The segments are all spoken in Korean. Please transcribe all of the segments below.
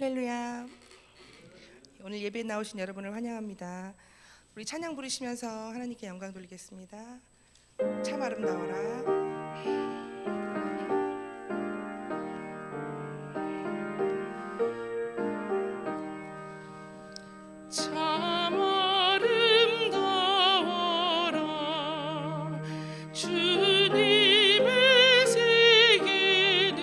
할렐루야. 오늘 예배에 나오신 여러분을 환영합니다. 우리 찬양 부르시면서 하나님께 영광 돌리겠습니다. 참 아름다워라. 참 아름다워라. 주님의 세계는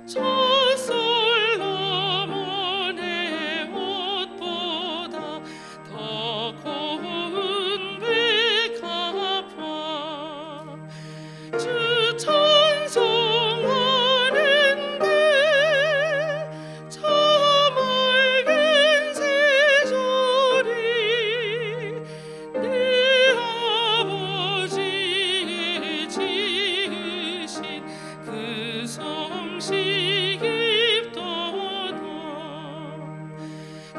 젖솔 너머의 옷보다 더 고운 백합화. 주 찬송하는데 저 맑은 새소리 내 아버지의 지으신 그 솜씨 깊도다.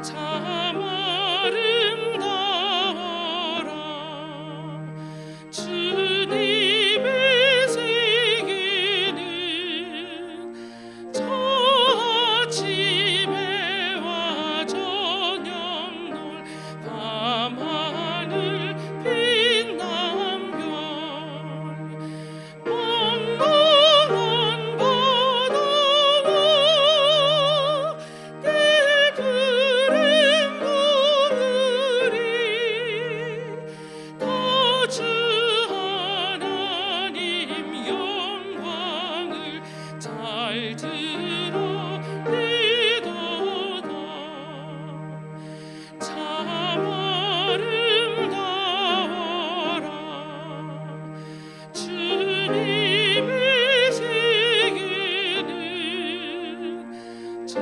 참 아름다워라. 주님의 세계는 저 아침에와 저녁놀 밤하늘 빛난 별 멍멍한 바다와 내 푸른 보물이 다 주 하나님 영광을 잘 드러내도다. 참 아름다워라. 주님의 세계는 저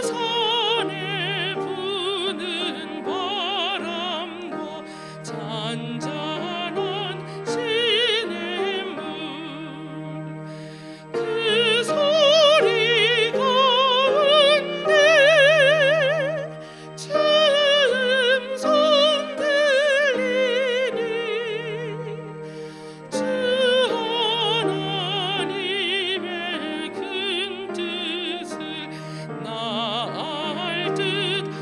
산에 부는 바람과 잔잔한 시냇물 그 소리 가운데 춤선 들리니 주 하나님의 큰 뜻을 나 알 듯하도다.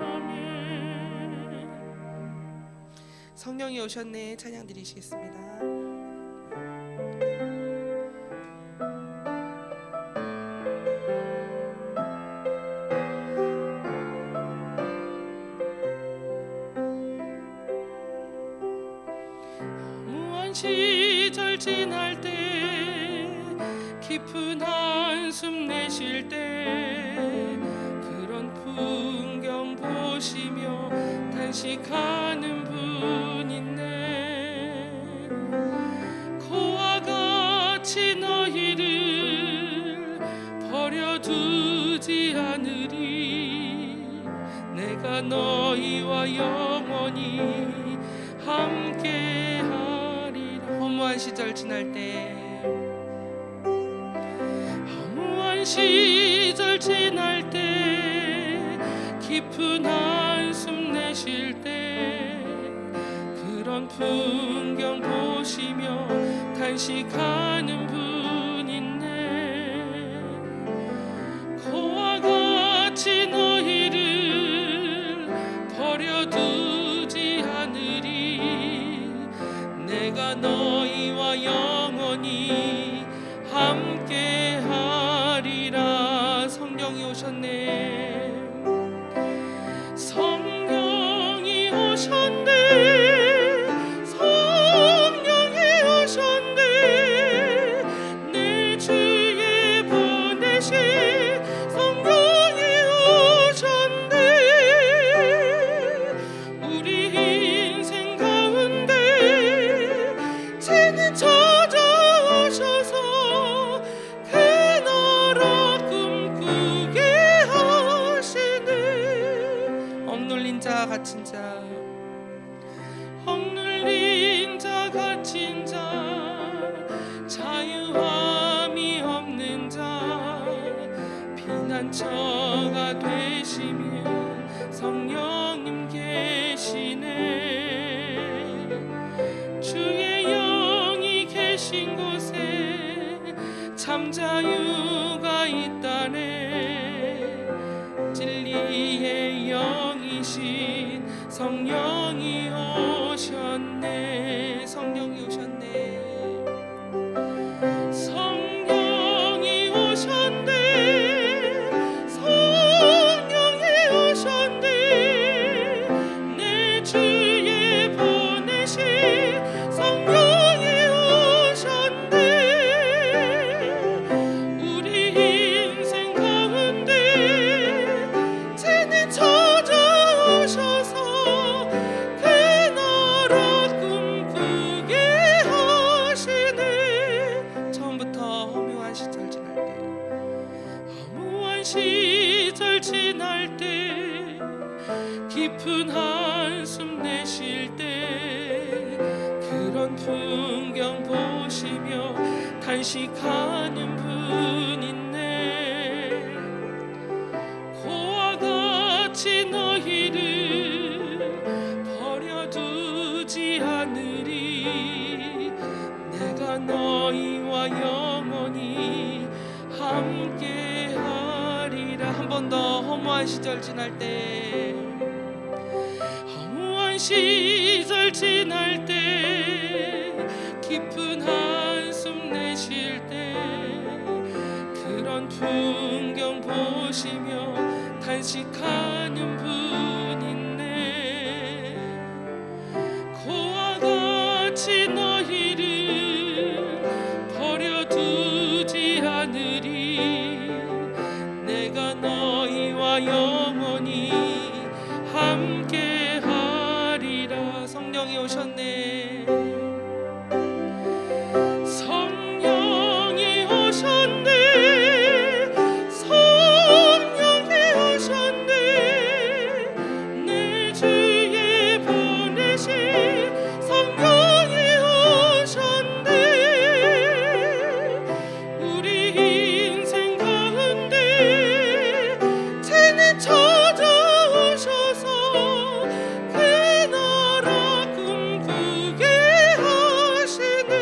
아멘. 성령이 오셨네. 찬양 드리시겠습니다. 무한 시절 지날 때 깊은 한숨 내쉴 때 그런 풍경 보시며 단식하는 분 있네. 그와 같이 너희를 버려두지 않으리. 내가 너희와 영원히 함께하리라. 허무한 시절 지날 때 허무한 시절 지날 때 깊은 한숨 내쉴 때 그런 풍경 보시며 단식하는 분 있네. 그와 같이 너희를 버려두지 않으리. 내가 너희와 영원히 함께하리라. 성령이 오셨네. 성령이 오셨네. 성령이 오셨네. 내 주에 보내신 성령이 오셨네. 우리 인생 가운데 친히 찾아오셔서 그 나라 꿈꾸게 하시네. 억눌린 자 갇힌 자 억눌린 자 갇힌 자 자유함이 없는 자 피난처가 되시며 성령님 계시네. 주 계신 곳에 참 자유가 있다네. 진리의 영이신 성령이 오셨네. 성령이 오셨네. 성령이 오셨네. 성령이 오셨네. 내 주에 보내신 성령이 오셨네. 우리 인생 가운데 죄는 찾아오셔서 그 나라 꿈꾸게 하시네. 처음부터 허무한 시절 지날 때, 허무한 시절 지날 때, 깊은 한숨 내쉴 때, 그런 풍경 보시며 탄식하는 분 있네. 고와 같이 너희를 버려두지 않으리. 내가 너희와 영원히 함께하리라. 한 번 더. 허무한 시절 지날 때, 허무한 시절 지날 때, 깊은 한숨 내쉴 때, 그런 풍경 보시며 탄식하는 분 있네. 고와 같이 너희를 버려두지 않으리. 내가 너희와 영원히 함께하리라. 성령이 오셨네. 성령이 오셨네. 성령이 오셨네. 내 주에 보내신 성령이 오셨네. 우리 인생 가운데 죄는 찾아오셔서 그 나라 꿈꾸게 하시네.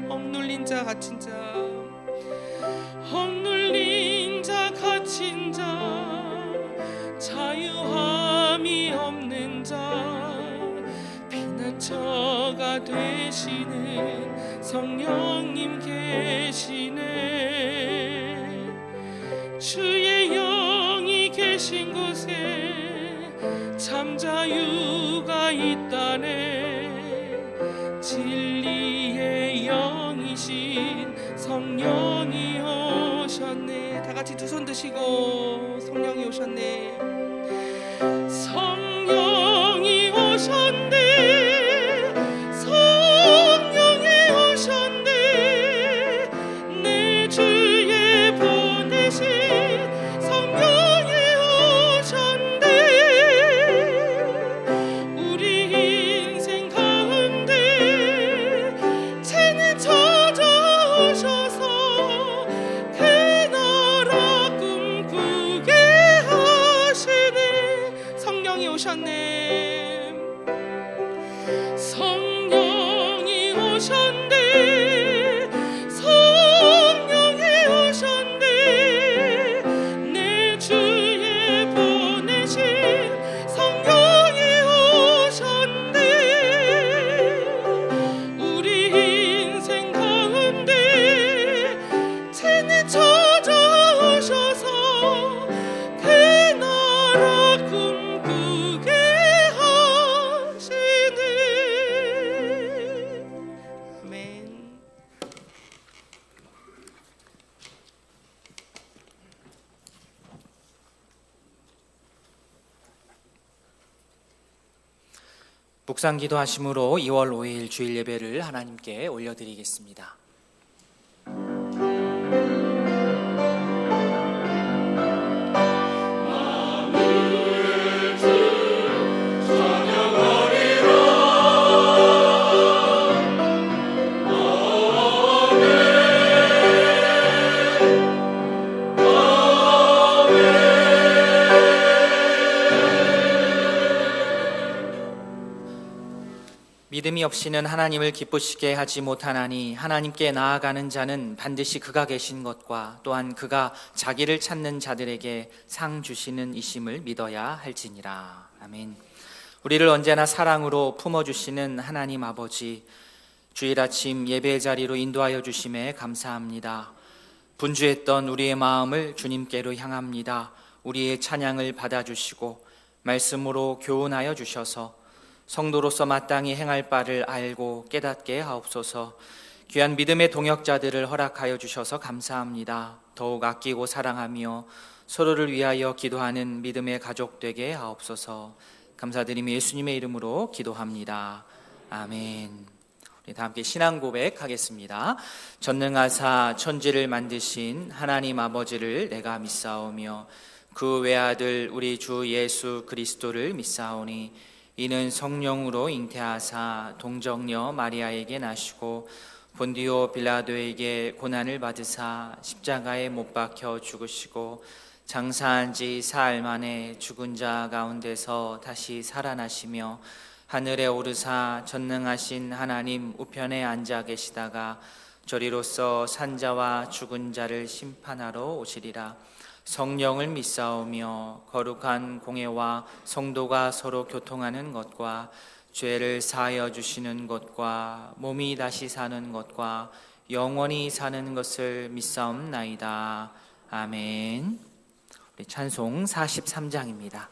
억눌린 자 갇힌 자, 억눌린 자 갇힌 자, 자유함이 없는 자, 피난처가 되시는 성령님 계시네. 주의 영이 계신 곳에 참 자유가 있다네. 진리의 영이신 성령이 오셨네. 다 같이 두 손 드시고 성령이 오셨네. 성령이 오셨네. 성령이 오셨네. 내 주에 보내신 성령이 오셨네. 우리 인생 가운데 죄는 찾아오셔서 그 나라 꿈꾸게 하시네. 성령이 오셨네. 성령이 오셨네. 성령이 오셨네. 내 주에 보내신 성령이 오셨네. 우리 인생 가운데 죄는 찾아오셔서 그 나라 꿈꾸게 하시네. 아멘. 묵상 기도하심으로 2월 5일 주일 예배를 하나님께 올려드리겠습니다. 믿음이 없이는 하나님을 기쁘시게 하지 못하나니 하나님께 나아가는 자는 반드시 그가 계신 것과 또한 그가 자기를 찾는 자들에게 상 주시는 이심을 믿어야 할지니라. 아멘. 우리를 언제나 사랑으로 품어주시는 하나님 아버지, 주일 아침 예배 자리로 인도하여 주심에 감사합니다. 분주했던 우리의 마음을 주님께로 향합니다. 우리의 찬양을 받아주시고 말씀으로 교훈하여 주셔서 성도로서 마땅히 행할 바를 알고 깨닫게 하옵소서. 귀한 믿음의 동역자들을 허락하여 주셔서 감사합니다. 더욱 아끼고 사랑하며 서로를 위하여 기도하는 믿음의 가족 되게 하옵소서. 감사드리며 예수님의 이름으로 기도합니다. 아멘. 우리 다 함께 신앙 고백하겠습니다. 전능하사 천지를 만드신 하나님 아버지를 내가 믿사오며 그 외아들 우리 주 예수 그리스도를 믿사오니 이는 성령으로 잉태하사 동정녀 마리아에게 나시고 본디오 빌라도에게 고난을 받으사 십자가에 못 박혀 죽으시고 장사한 지 사흘 만에 죽은 자 가운데서 다시 살아나시며 하늘에 오르사 전능하신 하나님 우편에 앉아 계시다가 저리로서 산자와 죽은 자를 심판하러 오시리라. 성령을 믿사오며 거룩한 공회와 성도가 서로 교통하는 것과 죄를 사하여 주시는 것과 몸이 다시 사는 것과 영원히 사는 것을 믿사옵나이다. 아멘. 우리 찬송 43장입니다.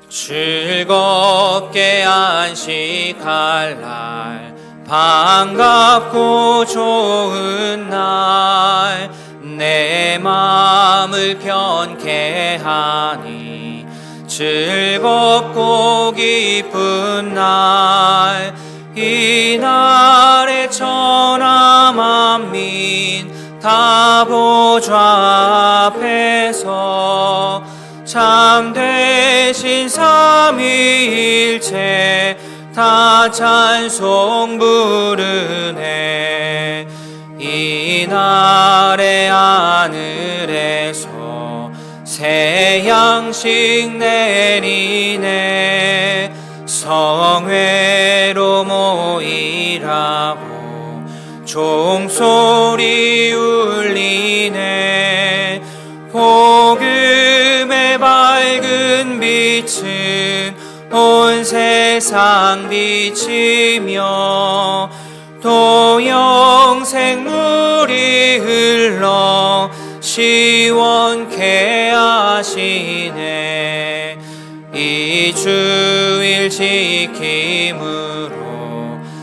즐겁게 안식할 날 반갑고 좋은 날 내 마음을 편케 하니 즐겁고 기쁜 날 이날에 천하 만민 다 보좌 앞에서 참되신 삼위일체 다 찬송 부르네. 이날의 하늘에서 새 양식 내리네. 성회로 모이라고 종소리 울리네. 복음의 밝은 빛은 온 세상 비치며 또 영생물이 흘러 시원케 하시네. 이 주일 지킴으로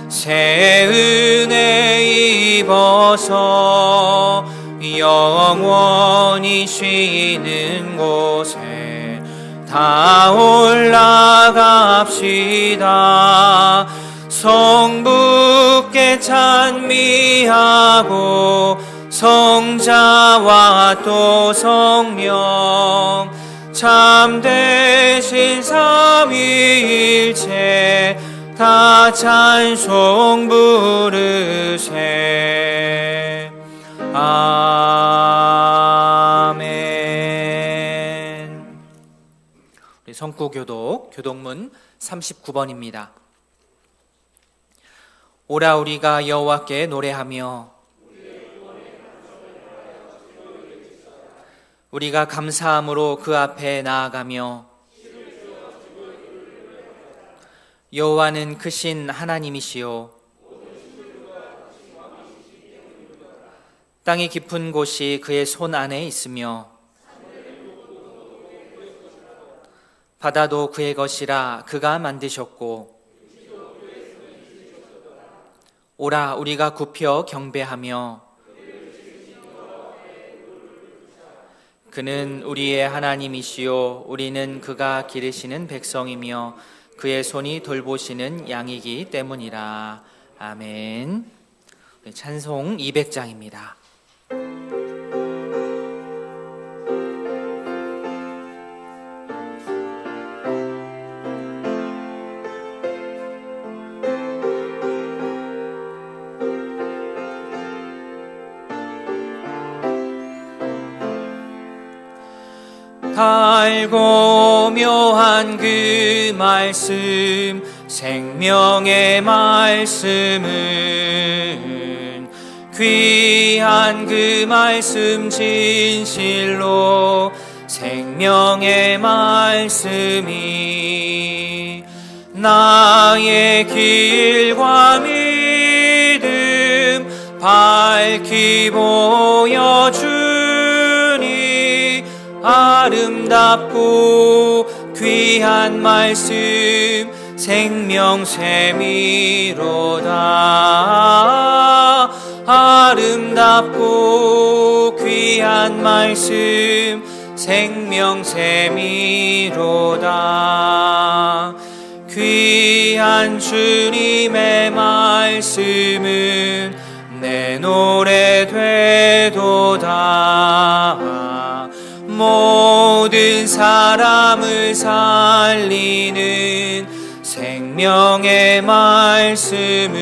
새 은혜 입어서 영원히 쉬는 곳에 다 올라갑시다. 성부께 찬미하고 성자와 또 성령 참되신 삼위일체 다 찬송 부르세. 아멘. 우리 성구교독 교독문 39번입니다. 오라 우리가 여호와께 노래하며 우리가 감사함으로 그 앞에 나아가며 여호와는 크신 하나님이시요 땅이 깊은 곳이 그의 손 안에 있으며 바다도 그의 것이라 그가 만드셨고 오라 우리가 굽혀 경배하며 그는 우리의 하나님이시요 우리는 그가 기르시는 백성이며 그의 손이 돌보시는 양이기 때문이라. 아멘. 찬송 200장입니다. 달고 묘한 그 말씀, 생명의 말씀은 귀한 그 말씀, 진실로 생명의 말씀이 나의 길과 믿음 밝히 보여주니 아름답고 귀한 말씀, 생명샘이로다. 아름답고 귀한 말씀, 생명샘이로다. 귀한 주님의 말씀은 내 노래 되도다. 모든 사람을 살리는 생명의 말씀을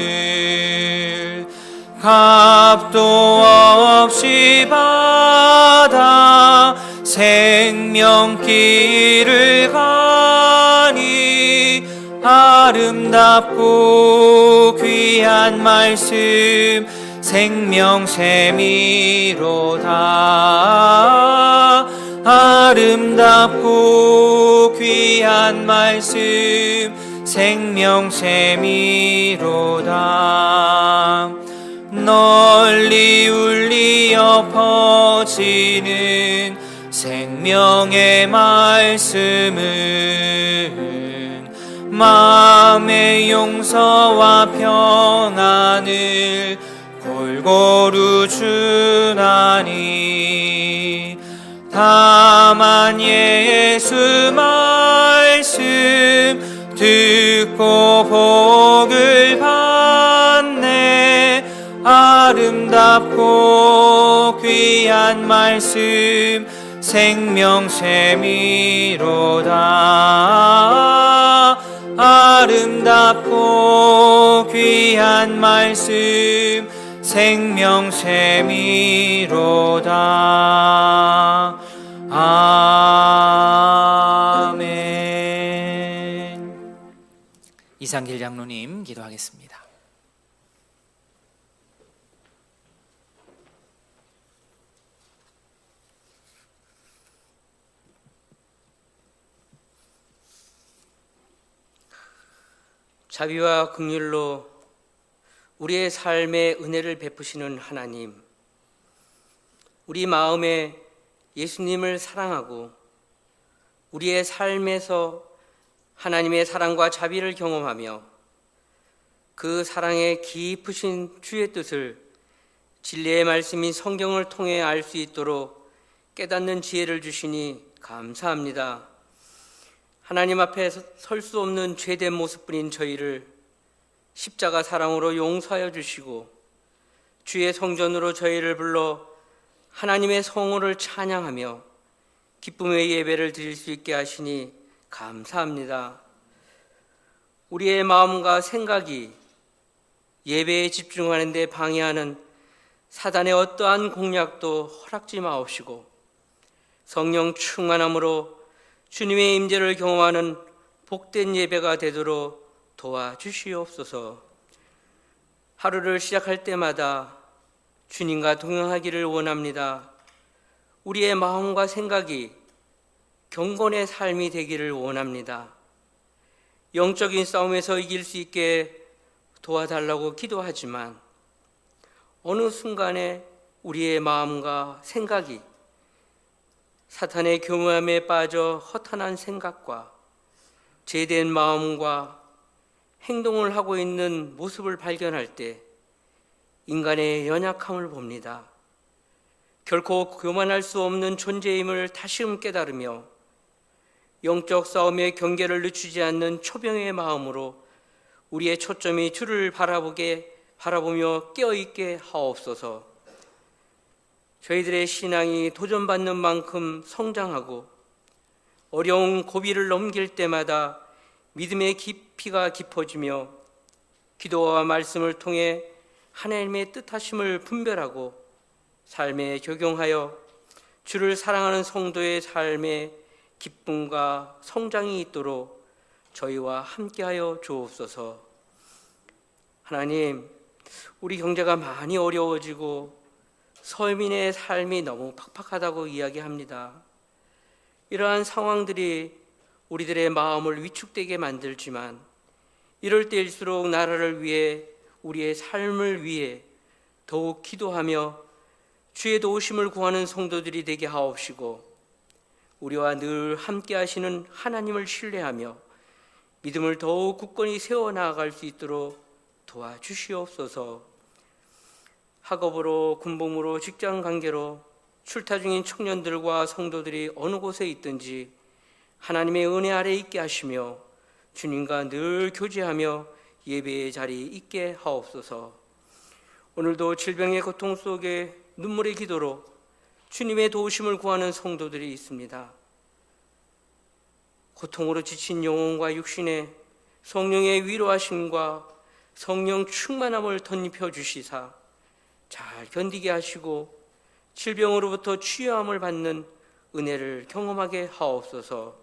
값도 없이 받아 생명길을 가니 아름답고 귀한 말씀, 생명샘이로다. 아름답고 귀한 말씀, 생명샘이로다. 널리 울리어 퍼지는 생명의 말씀은 마음의 용서와 평안을 골고루 주나니 다만 예수 말씀 듣고 복을 받네. 아름답고 귀한 말씀, 생명샘이로다. 아름답고 귀한 말씀, 생명샘이로다. 아멘. 이상길 장로님 기도하겠습니다. 자비와 긍휼로 우리의 삶에 은혜를 베푸시는 하나님, 우리 마음에 예수님을 사랑하고 우리의 삶에서 하나님의 사랑과 자비를 경험하며 그 사랑의 깊으신 주의 뜻을 진리의 말씀인 성경을 통해 알 수 있도록 깨닫는 지혜를 주시니 감사합니다. 하나님 앞에 설 수 없는 죄된 모습뿐인 저희를 십자가 사랑으로 용서하여 주시고 주의 성전으로 저희를 불러 하나님의 성호를 찬양하며 기쁨의 예배를 드릴 수 있게 하시니 감사합니다. 우리의 마음과 생각이 예배에 집중하는 데 방해하는 사단의 어떠한 공략도 허락지 마옵시고 성령 충만함으로 주님의 임재를 경험하는 복된 예배가 되도록 도와주시옵소서. 하루를 시작할 때마다 주님과 동행하기를 원합니다. 우리의 마음과 생각이 경건의 삶이 되기를 원합니다. 영적인 싸움에서 이길 수 있게 도와달라고 기도하지만 어느 순간에 우리의 마음과 생각이 사탄의 교묘함에 빠져 허탄한 생각과 죄된 마음과 행동을 하고 있는 모습을 발견할 때 인간의 연약함을 봅니다. 결코 교만할 수 없는 존재임을 다시금 깨달으며 영적 싸움의 경계를 늦추지 않는 초병의 마음으로 우리의 초점이 주를 바라보며 깨어있게 하옵소서. 저희들의 신앙이 도전받는 만큼 성장하고 어려운 고비를 넘길 때마다 믿음의 깊이가 깊어지며 기도와 말씀을 통해 하나님의 뜻하심을 분별하고 삶에 적용하여 주를 사랑하는 성도의 삶에 기쁨과 성장이 있도록 저희와 함께하여 주옵소서. 하나님, 우리 경제가 많이 어려워지고 서민의 삶이 너무 팍팍하다고 이야기합니다. 이러한 상황들이 우리들의 마음을 위축되게 만들지만 이럴 때일수록 나라를 위해, 우리의 삶을 위해 더욱 기도하며 주의 도우심을 구하는 성도들이 되게 하옵시고, 우리와 늘 함께 하시는 하나님을 신뢰하며 믿음을 더욱 굳건히 세워나갈 수 있도록 도와주시옵소서. 학업으로, 군복무로, 직장 관계로 출타 중인 청년들과 성도들이 어느 곳에 있든지 하나님의 은혜 아래 있게 하시며 주님과 늘 교제하며 예배의 자리에 있게 하옵소서. 오늘도 질병의 고통 속에 눈물의 기도로 주님의 도우심을 구하는 성도들이 있습니다. 고통으로 지친 영혼과 육신에 성령의 위로하심과 성령 충만함을 덧입혀 주시사 잘 견디게 하시고 질병으로부터 치유함을 받는 은혜를 경험하게 하옵소서.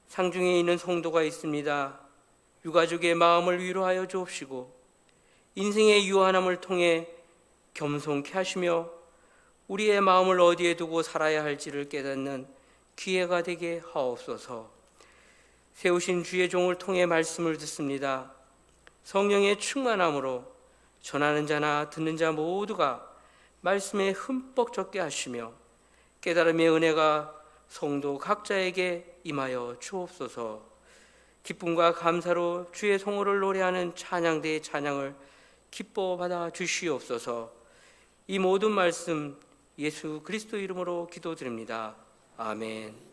상중에 있는 성도가 있습니다. 유가족의 마음을 위로하여 주옵시고 인생의 유한함을 통해 겸손케 하시며 우리의 마음을 어디에 두고 살아야 할지를 깨닫는 기회가 되게 하옵소서. 세우신 주의 종을 통해 말씀을 듣습니다. 성령의 충만함으로 전하는 자나 듣는 자 모두가 말씀에 흠뻑 젖게 하시며 깨달음의 은혜가 성도 각자에게 임하여 주옵소서. 기쁨과 감사로 주의 성호를 노래하는 찬양대의 찬양을 기뻐 받아 주시옵소서. 이 모든 말씀 예수 그리스도 이름으로 기도드립니다. 아멘.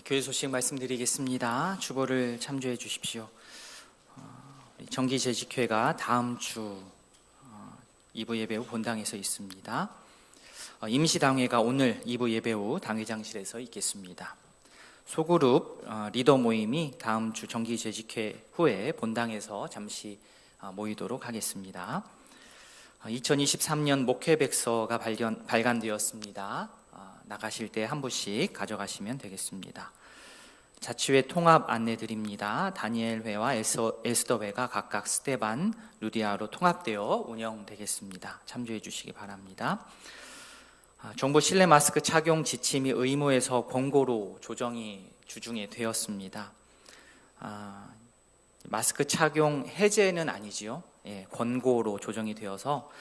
교회 소식 말씀드리겠습니다. 주보를 참조해 주십시오. 정기재직회가 다음 주 2부 예배 후 본당에서 있습니다. 임시당회가 오늘 2부 예배 후 당회장실에서 있겠습니다. 소그룹 리더 모임이 다음 주 정기재직회 후에 본당에서 잠시 모이도록 하겠습니다. 2023년 목회백서가 발간되었습니다. 나가실 때 한 부씩 가져가시면 되겠습니다. 자치회 통합 안내드립니다. 다니엘회와 에스더회가 각각 스테반, 루디아로 통합되어 운영되겠습니다. 참조해 주시기 바랍니다. 정부 실내 마스크 착용 지침이 의무에서 권고로 조정이 주중에 되었습니다. 마스크 착용 해제는 아니지요. 권고로 조정이 되어서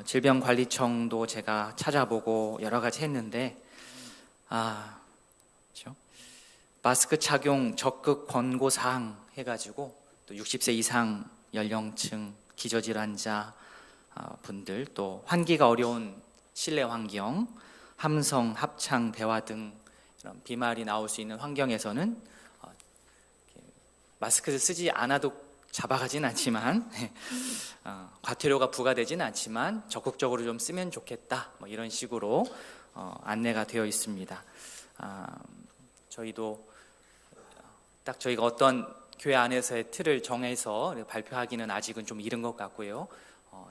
질병관리청도 제가 찾아보고 여러 가지 했는데 그렇죠? 마스크 착용 적극 권고 사항 해가지고 또 60세 이상 연령층 기저질환자 분들 또 환기가 어려운 실내 환경, 함성, 합창, 대화 등 이런 비말이 나올 수 있는 환경에서는 마스크를 쓰지 않아도 잡아가진 않지만 과태료가 부과되진 않지만 적극적으로 좀 쓰면 좋겠다, 뭐 이런 식으로 안내가 되어 있습니다. 저희도 딱 저희가 어떤 교회 안에서의 틀을 정해서 발표하기는 아직은 좀 이른 것 같고요.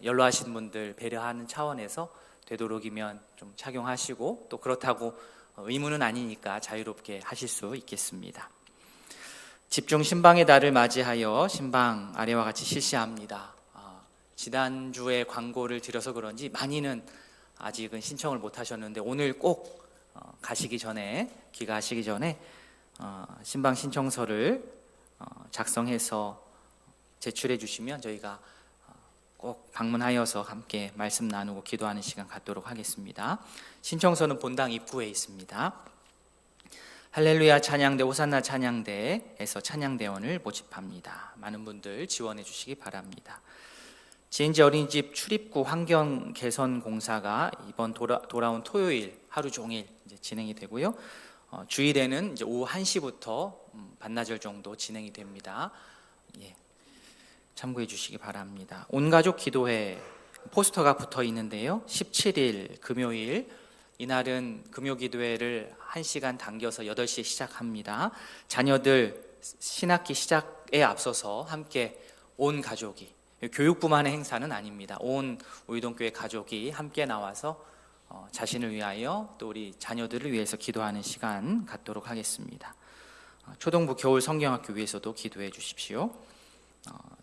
연로하신 분들 배려하는 차원에서 되도록이면 좀 착용하시고 또 그렇다고 의무는 아니니까 자유롭게 하실 수 있겠습니다. 집중 신방의 날을 맞이하여 신방 아래와 같이 실시합니다. 지난주에 광고를 드려서 그런지 많이는 아직은 신청을 못 하셨는데 오늘 꼭 가시기 전에 귀가하시기 전에 신방 신청서를 작성해서 제출해 주시면 저희가 꼭 방문하여서 함께 말씀 나누고 기도하는 시간 갖도록 하겠습니다. 신청서는 본당 입구에 있습니다. 할렐루야 찬양대, 호산나 찬양대에서 찬양대원을 모집합니다. 많은 분들 지원해 주시기 바랍니다. 지은지 어린이집 출입구 환경 개선 공사가 이번 돌아온 토요일 하루 종일 이제 진행이 되고요. 주일에는 이제 오후 1시부터 반나절 정도 진행이 됩니다. 예, 참고해 주시기 바랍니다. 온가족 기도회 포스터가 붙어 있는데요. 17일 금요일 이날은 금요기도회를 1시간 당겨서 8시에 시작합니다. 자녀들 신학기 시작에 앞서서 함께 온 가족이, 교육부만의 행사는 아닙니다. 온 우이동교회 가족이 함께 나와서 자신을 위하여 또 우리 자녀들을 위해서 기도하는 시간 갖도록 하겠습니다. 초동부 겨울 성경학교 위해서도 기도해 주십시오.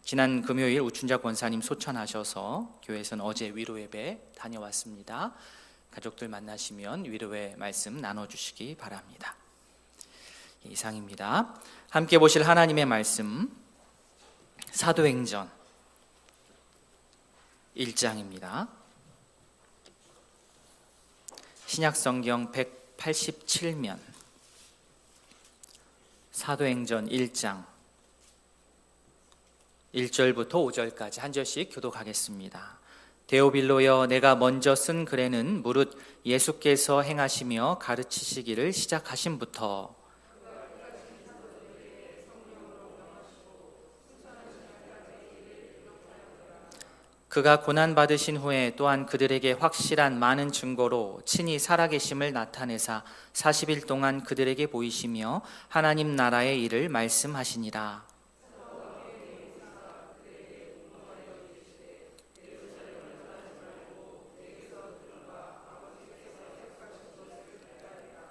지난 금요일 우춘자 권사님 소천하셔서 교회에서는 어제 위로예배 다녀왔습니다. 가족들 만나시면 위로의 말씀 나눠주시기 바랍니다. 이상입니다. 함께 보실 하나님의 말씀 사도행전 1장입니다. 신약성경 187면 사도행전 1장 1절부터 5절까지 한 절씩 교독하겠습니다. 데오빌로여, 내가 먼저 쓴 글에는 무릇 예수께서 행하시며 가르치시기를 시작하심부터 그가 고난받으신 후에 또한 그들에게 확실한 많은 증거로 친히 살아계심을 나타내사 40일 동안 그들에게 보이시며 하나님 나라의 일을 말씀하시니라.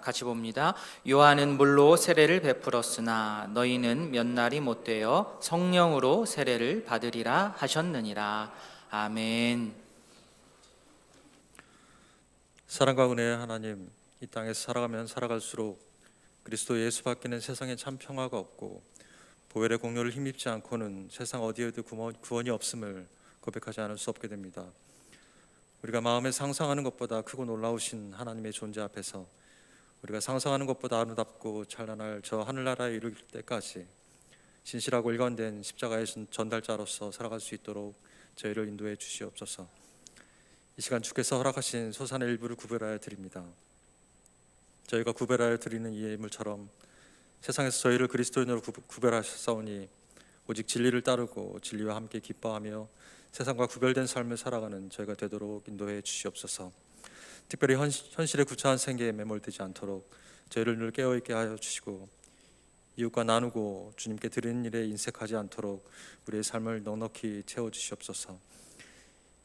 같이 봅니다. 요한은 물로 세례를 베풀었으나 너희는 몇 날이 못되어 성령으로 세례를 받으리라 하셨느니라. 아멘. 사랑과 은혜의 하나님, 이 땅에서 살아가면 살아갈수록 그리스도 예수 밖에는 세상에 참 평화가 없고 보혈의 공로를 힘입지 않고는 세상 어디에도 구원이 없음을 고백하지 않을 수 없게 됩니다. 우리가 마음에 상상하는 것보다 크고 놀라우신 하나님의 존재 앞에서 우리가 상상하는 것보다 아름답고 찬란할 저 하늘나라에 이를 때까지 신실하고 일관된 십자가의 전달자로서 살아갈 수 있도록 저희를 인도해 주시옵소서. 이 시간 주께서 허락하신 소산의 일부를 구별하여 드립니다. 저희가 구별하여 드리는 이 예물처럼 세상에서 저희를 그리스도인으로 구별하셨사오니 오직 진리를 따르고 진리와 함께 기뻐하며 세상과 구별된 삶을 살아가는 저희가 되도록 인도해 주시옵소서. 특별히 현실의 구차한 생계에 매몰되지 않도록 저희를 늘 깨어있게 하여 주시고 이웃과 나누고 주님께 드리는 일에 인색하지 않도록 우리의 삶을 넉넉히 채워주시옵소서.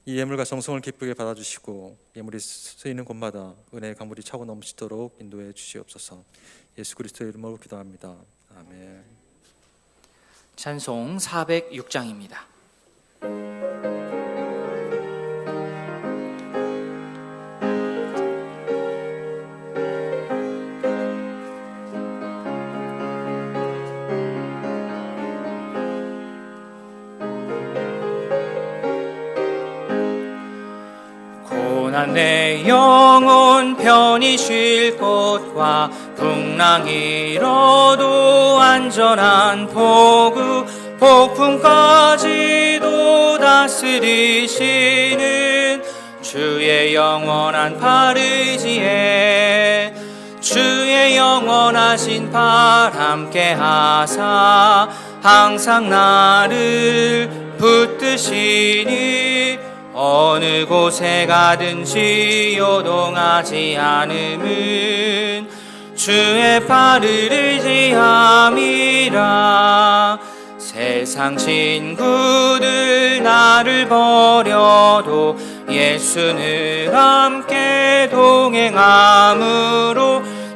이 예물과 정성을 기쁘게 받아주시고 예물이 쓰이는 곳마다 은혜의 강물이 차고 넘치도록 인도해 주시옵소서. 예수 그리스도의 이름으로 기도합니다. 아멘. 찬송 406장입니다. 내 영혼 편히 쉴 곳과 풍랑 일어도 안전한 포구 폭풍까지도 다스리시는 주의 영원한 팔 의지에 주의 영원하신 팔 함께 하사 항상 나를 붙드시니 어느 곳에 가든지 요동하지 않음은 주의 팔을 의지함이라. 세상 친구들 나를 버려도 예수는 함께 동행함으로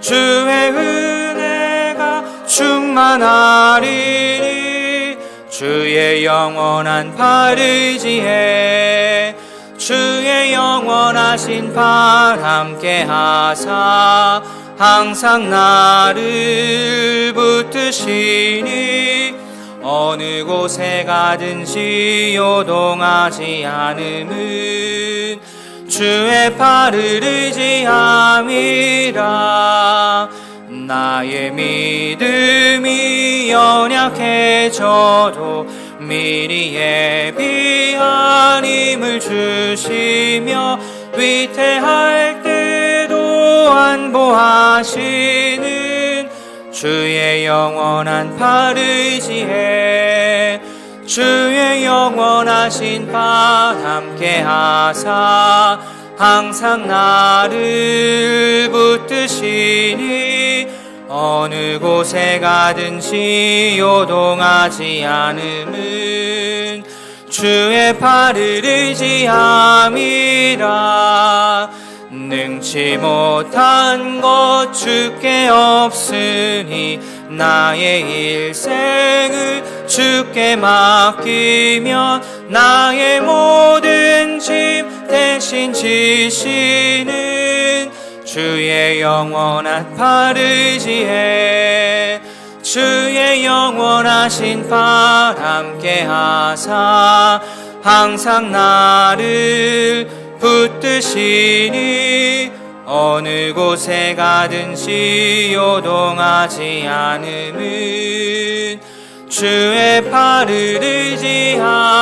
주의 은혜가 충만하리니 주의 영원한 팔 의지해 주의 영원하신 팔 함께 하사 항상 나를 붙드시니 어느 곳에 가든지 요동하지 않음은 주의 팔을 의지함이라. 나의 믿음이 연약해져도 미리 예비한 힘을 주시며 위태할 때도 안보하시는 주의 영원한 팔을 의지해 주의 영원하신 발 함께 하사 항상 나를 붙드시니 어느 곳에 가든지 요동하지 않음은 주의 팔을 의지함이라. 능치 못한 것 주께 없으니 나의 일생을 주께 맡기면 나의 모든 짐 대신 지시는 주의 영원한 팔을 의지해 주의 영원하신 팔 함께 하사 항상 나를 붙드시니 어느 곳에 가든지 요동하지 않음은 주의 팔을 의지함이라.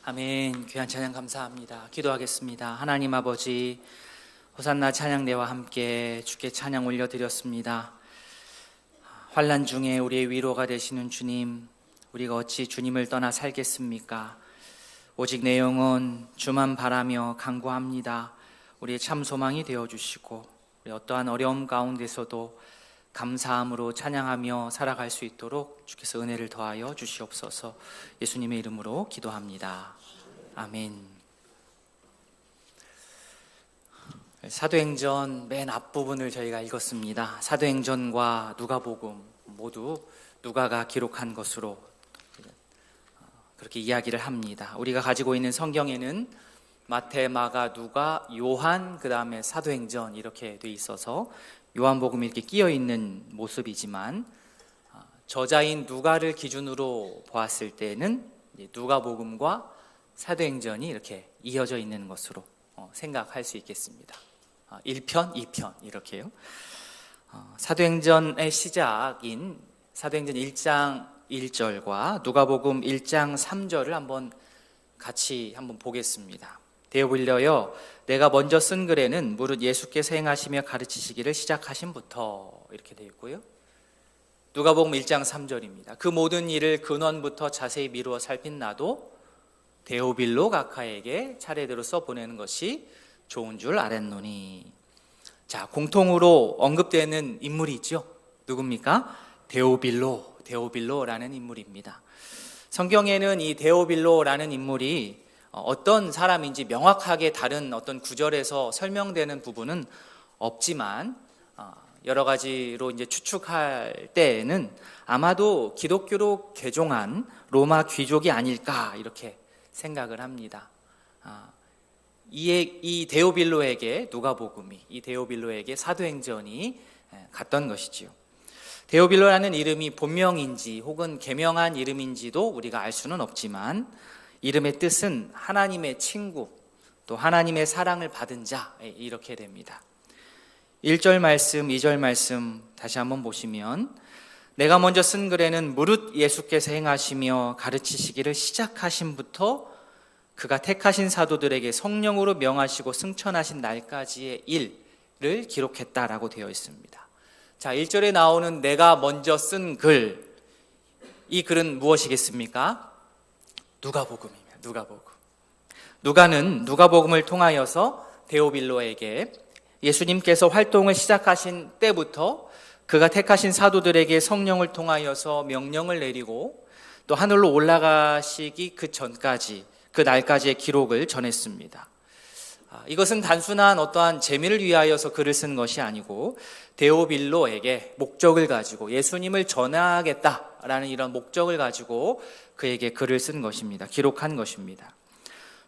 아멘. 귀한 찬양 감사합니다. 기도하겠습니다. 하나님 아버지, 호산나 찬양대와 함께 주께 찬양 올려드렸습니다. 환난 중에 우리의 위로가 되시는 주님, 우리가 어찌 주님을 떠나 살겠습니까? 오직 내 영혼 주만 바라며 간구합니다. 우리의 참 소망이 되어주시고 우리 어떠한 어려움 가운데서도 감사함으로 찬양하며 살아갈 수 있도록 주께서 은혜를 더하여 주시옵소서. 예수님의 이름으로 기도합니다. 아멘. 사도행전 맨 앞부분을 저희가 읽었습니다. 사도행전과 누가복음 모두 누가가 기록한 것으로 그렇게 이야기를 합니다. 우리가 가지고 있는 성경에는 마태, 마가, 누가, 요한, 그 다음에 사도행전 이렇게 돼 있어서 요한복음이 이렇게 끼어 있는 모습이지만 저자인 누가를 기준으로 보았을 때는 누가복음과 사도행전이 이렇게 이어져 있는 것으로 생각할 수 있겠습니다. 1편, 2편 이렇게요. 사도행전의 시작인 사도행전 1장 1절과 누가복음 1장 3절을 같이 한번 보겠습니다. 데오빌려여, 내가 먼저 쓴 글에는 무릇 예수께서 행하시며 가르치시기를 시작하심부터 이렇게 되어 있고요. 누가복음 1장 3절입니다. 그 모든 일을 근원부터 자세히 미루어 살핀 나도 데오빌로 각하에게 차례대로 써보내는 것이 좋은 줄 알았노니. 자, 공통으로 언급되는 인물이 있죠. 누굽니까? 데오빌로라는 인물입니다. 성경에는 이 데오빌로라는 인물이 어떤 사람인지 명확하게 다른 어떤 구절에서 설명되는 부분은 없지만 여러 가지로 이제 추측할 때에는 아마도 기독교로 개종한 로마 귀족이 아닐까 이렇게 생각을 합니다. 이 데오빌로에게 누가복음이, 이 데오빌로에게 사도행전이 갔던 것이지요. 데오빌로라는 이름이 본명인지 혹은 개명한 이름인지도 우리가 알 수는 없지만 이름의 뜻은 하나님의 친구, 또 하나님의 사랑을 받은 자, 이렇게 됩니다. 1절 말씀, 2절 말씀 다시 한번 보시면 내가 먼저 쓴 글에는 무릇 예수께서 행하시며 가르치시기를 시작하심부터 그가 택하신 사도들에게 성령으로 명하시고 승천하신 날까지의 일을 기록했다라고 되어 있습니다. 자, 1절에 나오는 내가 먼저 쓴 글, 이 글은 무엇이겠습니까? 누가복음입니다. 누가복음. 누가는 누가복음을 통하여서 데오빌로에게 예수님께서 활동을 시작하신 때부터 그가 택하신 사도들에게 성령을 통하여서 명령을 내리고 또 하늘로 올라가시기 그 전까지, 그 날까지의 기록을 전했습니다. 이것은 단순한 어떠한 재미를 위하여서 글을 쓴 것이 아니고 데오빌로에게 목적을 가지고 예수님을 전하겠다라는 이런 목적을 가지고 그에게 글을 쓴 것입니다. 기록한 것입니다.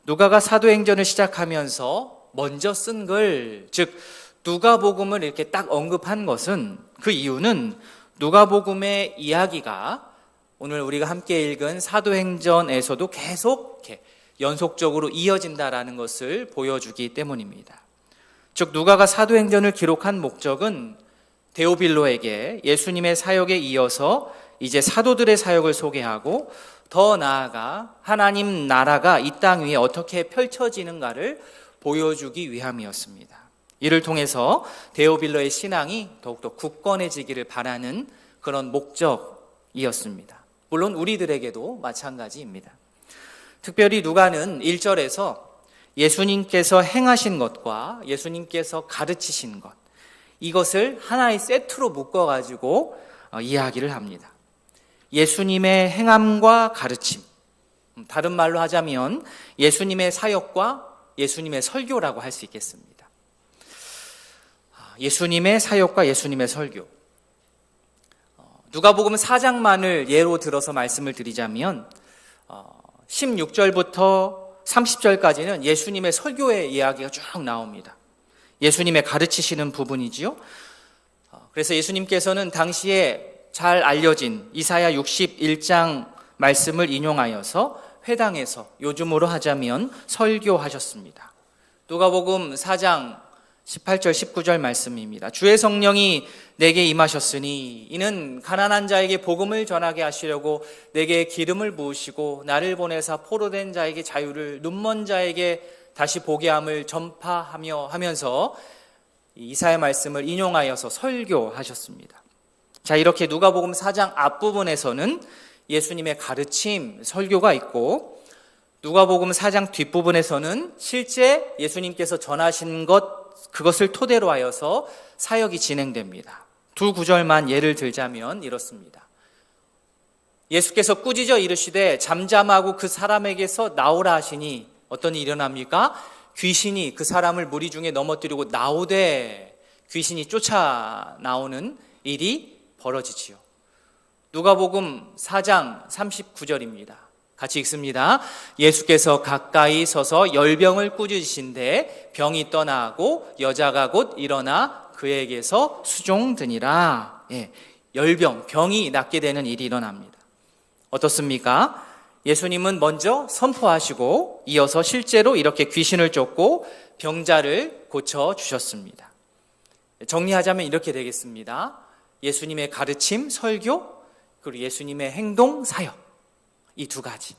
누가가 사도행전을 시작하면서 먼저 쓴 글, 즉 누가복음을 이렇게 딱 언급한 것은, 그 이유는 누가복음의 이야기가 오늘 우리가 함께 읽은 사도행전에서도 계속 이렇게 연속적으로 이어진다라는 것을 보여주기 때문입니다. 즉 누가가 사도행전을 기록한 목적은 데오빌로에게 예수님의 사역에 이어서 이제 사도들의 사역을 소개하고 더 나아가 하나님 나라가 이 땅 위에 어떻게 펼쳐지는가를 보여주기 위함이었습니다. 이를 통해서 데오빌로의 신앙이 더욱더 굳건해지기를 바라는 그런 목적이었습니다. 물론 우리들에게도 마찬가지입니다. 특별히 누가는 1절에서 예수님께서 행하신 것과 예수님께서 가르치신 것, 이것을 하나의 세트로 묶어가지고 이야기를 합니다. 예수님의 행함과 가르침, 다른 말로 하자면 예수님의 사역과 예수님의 설교라고 할 수 있겠습니다. 예수님의 사역과 예수님의 설교. 누가복음 4장만을 예로 들어서 말씀을 드리자면 16절부터 30절까지는 예수님의 설교의 이야기가 쭉 나옵니다. 예수님의 가르치시는 부분이지요. 그래서 예수님께서는 당시에 잘 알려진 이사야 61장 말씀을 인용하여서 회당에서 요즘으로 하자면 설교하셨습니다. 누가복음 4장 18절 19절 말씀입니다. 주의 성령이 내게 임하셨으니 이는 가난한 자에게 복음을 전하게 하시려고 내게 기름을 부으시고 나를 보내사 포로된 자에게 자유를, 눈먼 자에게 다시 보게 함을 전파하며 하면서 이사야 말씀을 인용하여서 설교하셨습니다. 자, 이렇게 누가복음 4장 앞부분에서는 예수님의 가르침, 설교가 있고 누가복음 4장 뒷부분에서는 실제 예수님께서 전하신 것, 그것을 토대로 하여서 사역이 진행됩니다. 두 구절만 예를 들자면 이렇습니다. 예수께서 꾸짖어 이르시되 잠잠하고 그 사람에게서 나오라 하시니 어떤 일이 일어납니까? 귀신이 그 사람을 무리 중에 넘어뜨리고 나오되 귀신이 쫓아 나오는 일이 벌어지지요. 누가복음 4장 39절입니다. 같이 읽습니다. 예수께서 가까이 서서 열병을 꾸짖으신데 병이 떠나고 여자가 곧 일어나 그에게서 수종드니라. 열병, 병이 낫게 되는 일이 일어납니다. 어떻습니까? 예수님은 먼저 선포하시고 이어서 실제로 이렇게 귀신을 쫓고 병자를 고쳐주셨습니다. 정리하자면 이렇게 되겠습니다. 예수님의 가르침, 설교, 그리고 예수님의 행동, 사역. 이 두 가지.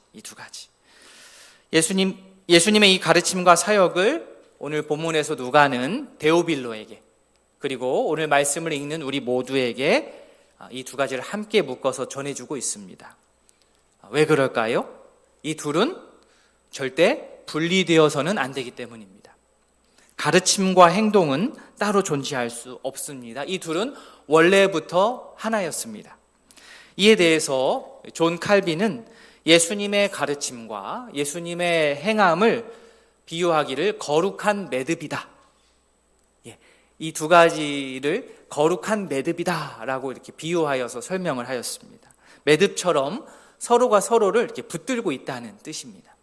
예수님의 이 가르침과 사역을 오늘 본문에서 누가는 데오빌로에게, 그리고 오늘 말씀을 읽는 우리 모두에게 이 두 가지를 함께 묶어서 전해주고 있습니다. 왜 그럴까요? 이 둘은 절대 분리되어서는 안 되기 때문입니다. 가르침과 행동은 따로 존재할 수 없습니다. 이 둘은 원래부터 하나였습니다. 이에 대해서 존 칼빈은 예수님의 가르침과 예수님의 행함을 비유하기를 거룩한 매듭이다. 이 두 가지를 거룩한 매듭이다라고 이렇게 비유하여서 설명을 하였습니다. 매듭처럼 서로가 서로를 이렇게 붙들고 있다는 뜻입니다.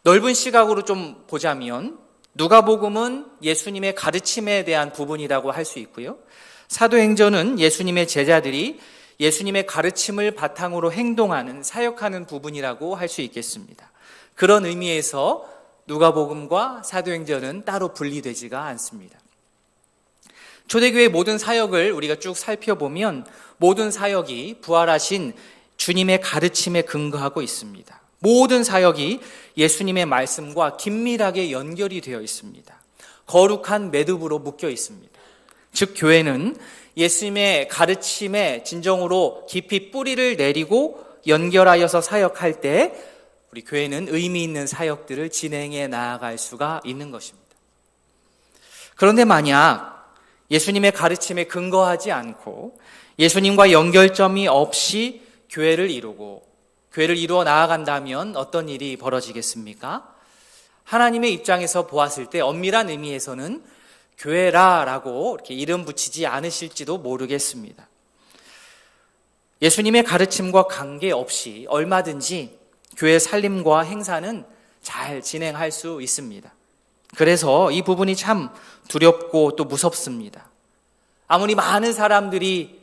넓은 시각으로 좀 보자면 누가복음은 예수님의 가르침에 대한 부분이라고 할 수 있고요. 사도행전은 예수님의 제자들이 예수님의 가르침을 바탕으로 행동하는, 사역하는 부분이라고 할 수 있겠습니다. 그런 의미에서 누가복음과 사도행전은 따로 분리되지가 않습니다. 초대교회의 모든 사역을 우리가 쭉 살펴보면 모든 사역이 부활하신 주님의 가르침에 근거하고 있습니다. 모든 사역이 예수님의 말씀과 긴밀하게 연결이 되어 있습니다. 거룩한 매듭으로 묶여 있습니다. 즉 교회는 예수님의 가르침에 진정으로 깊이 뿌리를 내리고 연결하여서 사역할 때 우리 교회는 의미 있는 사역들을 진행해 나아갈 수가 있는 것입니다. 그런데 만약 예수님의 가르침에 근거하지 않고 예수님과 연결점이 없이 교회를 이루어 나아간다면 어떤 일이 벌어지겠습니까? 하나님의 입장에서 보았을 때 엄밀한 의미에서는 교회라라고 이렇게 이름 붙이지 않으실지도 모르겠습니다. 예수님의 가르침과 관계없이 얼마든지 교회 살림과 행사는 잘 진행할 수 있습니다. 그래서 이 부분이 참 두렵고 또 무섭습니다. 아무리 많은 사람들이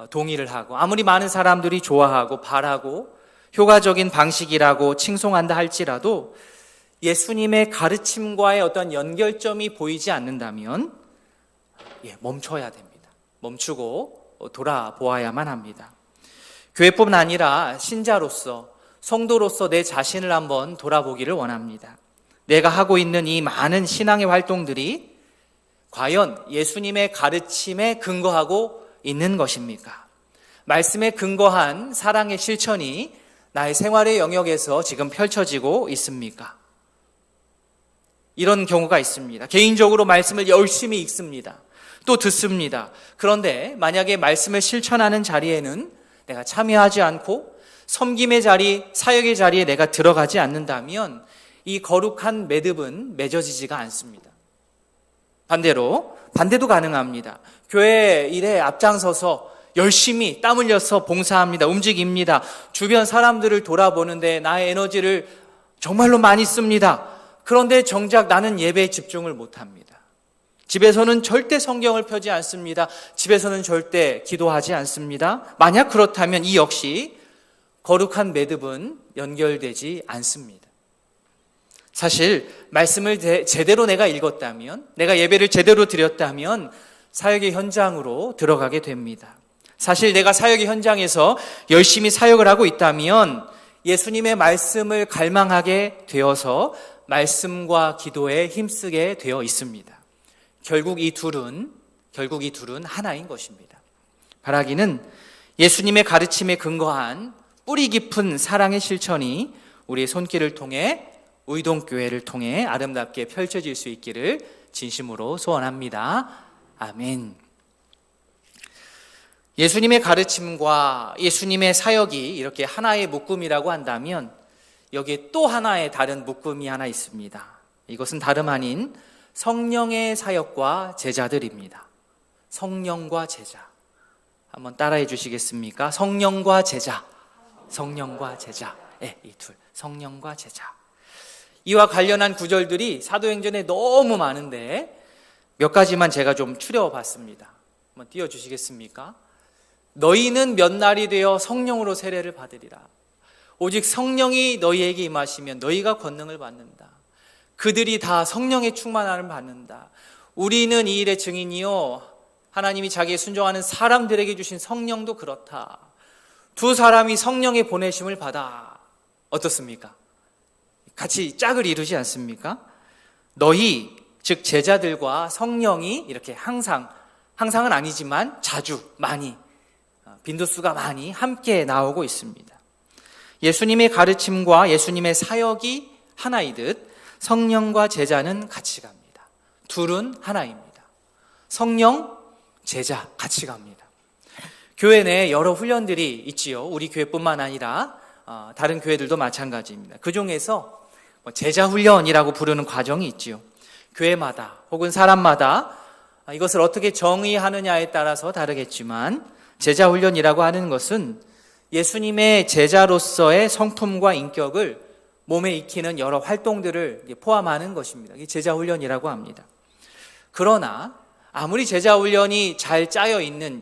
동의를 하고 아무리 많은 사람들이 좋아하고 바라고 효과적인 방식이라고 칭송한다 할지라도 예수님의 가르침과의 어떤 연결점이 보이지 않는다면 멈춰야 됩니다. 멈추고 돌아보아야만 합니다. 교회뿐 아니라 신자로서, 성도로서 내 자신을 한번 돌아보기를 원합니다. 내가 하고 있는 이 많은 신앙의 활동들이 과연 예수님의 가르침에 근거하고 있는 것입니까? 말씀에 근거한 사랑의 실천이 나의 생활의 영역에서 지금 펼쳐지고 있습니까? 이런 경우가 있습니다. 개인적으로 말씀을 열심히 읽습니다. 또 듣습니다. 그런데 만약에 말씀을 실천하는 자리에는 내가 참여하지 않고 섬김의 자리, 사역의 자리에 내가 들어가지 않는다면 이 거룩한 매듭은 맺어지지가 않습니다. 반대도 가능합니다. 교회 일에 앞장서서 열심히 땀 흘려서 봉사합니다. 움직입니다. 주변 사람들을 돌아보는데 나의 에너지를 정말로 많이 씁니다. 그런데 정작 나는 예배에 집중을 못합니다. 집에서는 절대 성경을 펴지 않습니다. 집에서는 절대 기도하지 않습니다. 만약 그렇다면 이 역시 거룩한 매듭은 연결되지 않습니다. 사실 말씀을 제대로 내가 읽었다면, 내가 예배를 제대로 드렸다면 사역의 현장으로 들어가게 됩니다. 사실 내가 사역의 현장에서 열심히 사역을 하고 있다면 예수님의 말씀을 갈망하게 되어서 말씀과 기도에 힘쓰게 되어 있습니다. 결국 이 둘은 하나인 것입니다. 바라기는 예수님의 가르침에 근거한 뿌리 깊은 사랑의 실천이 우리의 손길을 통해 의동교회를 통해 아름답게 펼쳐질 수 있기를 진심으로 소원합니다. 아멘. 예수님의 가르침과 예수님의 사역이 이렇게 하나의 묶음이라고 한다면 여기에 또 하나의 다른 묶음이 하나 있습니다. 이것은 다름 아닌 성령의 사역과 제자들입니다. 성령과 제자. 한번 따라해 주시겠습니까? 성령과 제자. 성령과 제자. 이 둘, 성령과 제자. 이와 관련한 구절들이 사도행전에 너무 많은데 몇 가지만 제가 좀 추려봤습니다. 한번 띄워주시겠습니까? 너희는 몇 날이 되어 성령으로 세례를 받으리라. 오직 성령이 너희에게 임하시면 너희가 권능을 받는다. 그들이 다 성령의 충만함을 받는다. 우리는 이 일의 증인이요, 하나님이 자기에 순종하는 사람들에게 주신 성령도 그렇다. 두 사람이 성령의 보내심을 받아. 어떻습니까? 같이 짝을 이루지 않습니까? 너희, 즉 제자들과 성령이 이렇게 항상은 아니지만 자주, 많이, 빈도수가 많이 함께 나오고 있습니다. 예수님의 가르침과 예수님의 사역이 하나이듯 성령과 제자는 같이 갑니다. 둘은 하나입니다. 성령, 제자 같이 갑니다. 교회 내에 여러 훈련들이 있지요. 우리 교회뿐만 아니라 다른 교회들도 마찬가지입니다. 그 중에서 제자 훈련이라고 부르는 과정이 있지요. 교회마다 혹은 사람마다 이것을 어떻게 정의하느냐에 따라서 다르겠지만 제자 훈련이라고 하는 것은 예수님의 제자로서의 성품과 인격을 몸에 익히는 여러 활동들을 포함하는 것입니다. 이게 제자 훈련이라고 합니다. 그러나 아무리 제자 훈련이 잘 짜여 있는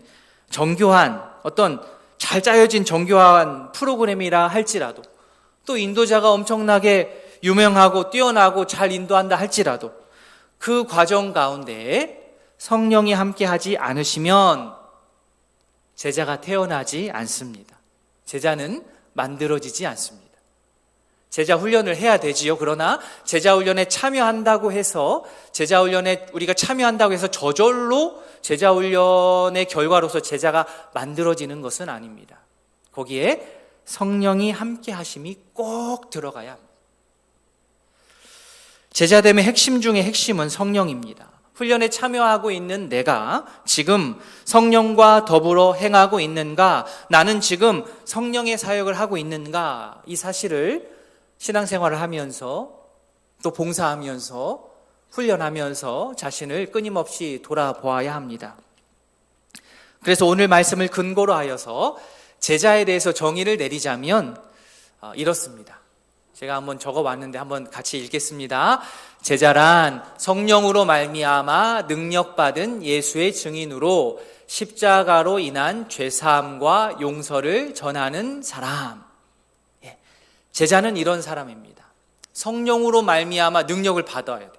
정교한 어떤 잘 짜여진 정교한 프로그램이라 할지라도, 또 인도자가 엄청나게 유명하고 뛰어나고 잘 인도한다 할지라도 그 과정 가운데 성령이 함께하지 않으시면 제자가 태어나지 않습니다. 제자는 만들어지지 않습니다. 제자 훈련을 해야 되지요. 그러나 제자 훈련에 참여한다고 해서 우리가 참여한다고 해서 저절로 제자 훈련의 결과로서 제자가 만들어지는 것은 아닙니다. 거기에 성령이 함께 하심이 꼭 들어가야 합니다. 제자됨의 핵심 중의 핵심은 성령입니다. 훈련에 참여하고 있는 내가 지금 성령과 더불어 행하고 있는가, 나는 지금 성령의 사역을 하고 있는가, 이 사실을 신앙생활을 하면서 또 봉사하면서 훈련하면서 자신을 끊임없이 돌아보아야 합니다. 그래서 오늘 말씀을 근거로 하여서 제자에 대해서 정의를 내리자면 이렇습니다. 제가 한번 적어왔는데 한번 같이 읽겠습니다. 제자란 성령으로 말미암아 능력받은 예수의 증인으로 십자가로 인한 죄사함과 용서를 전하는 사람. 제자는 이런 사람입니다. 성령으로 말미암아 능력을 받아야 돼요.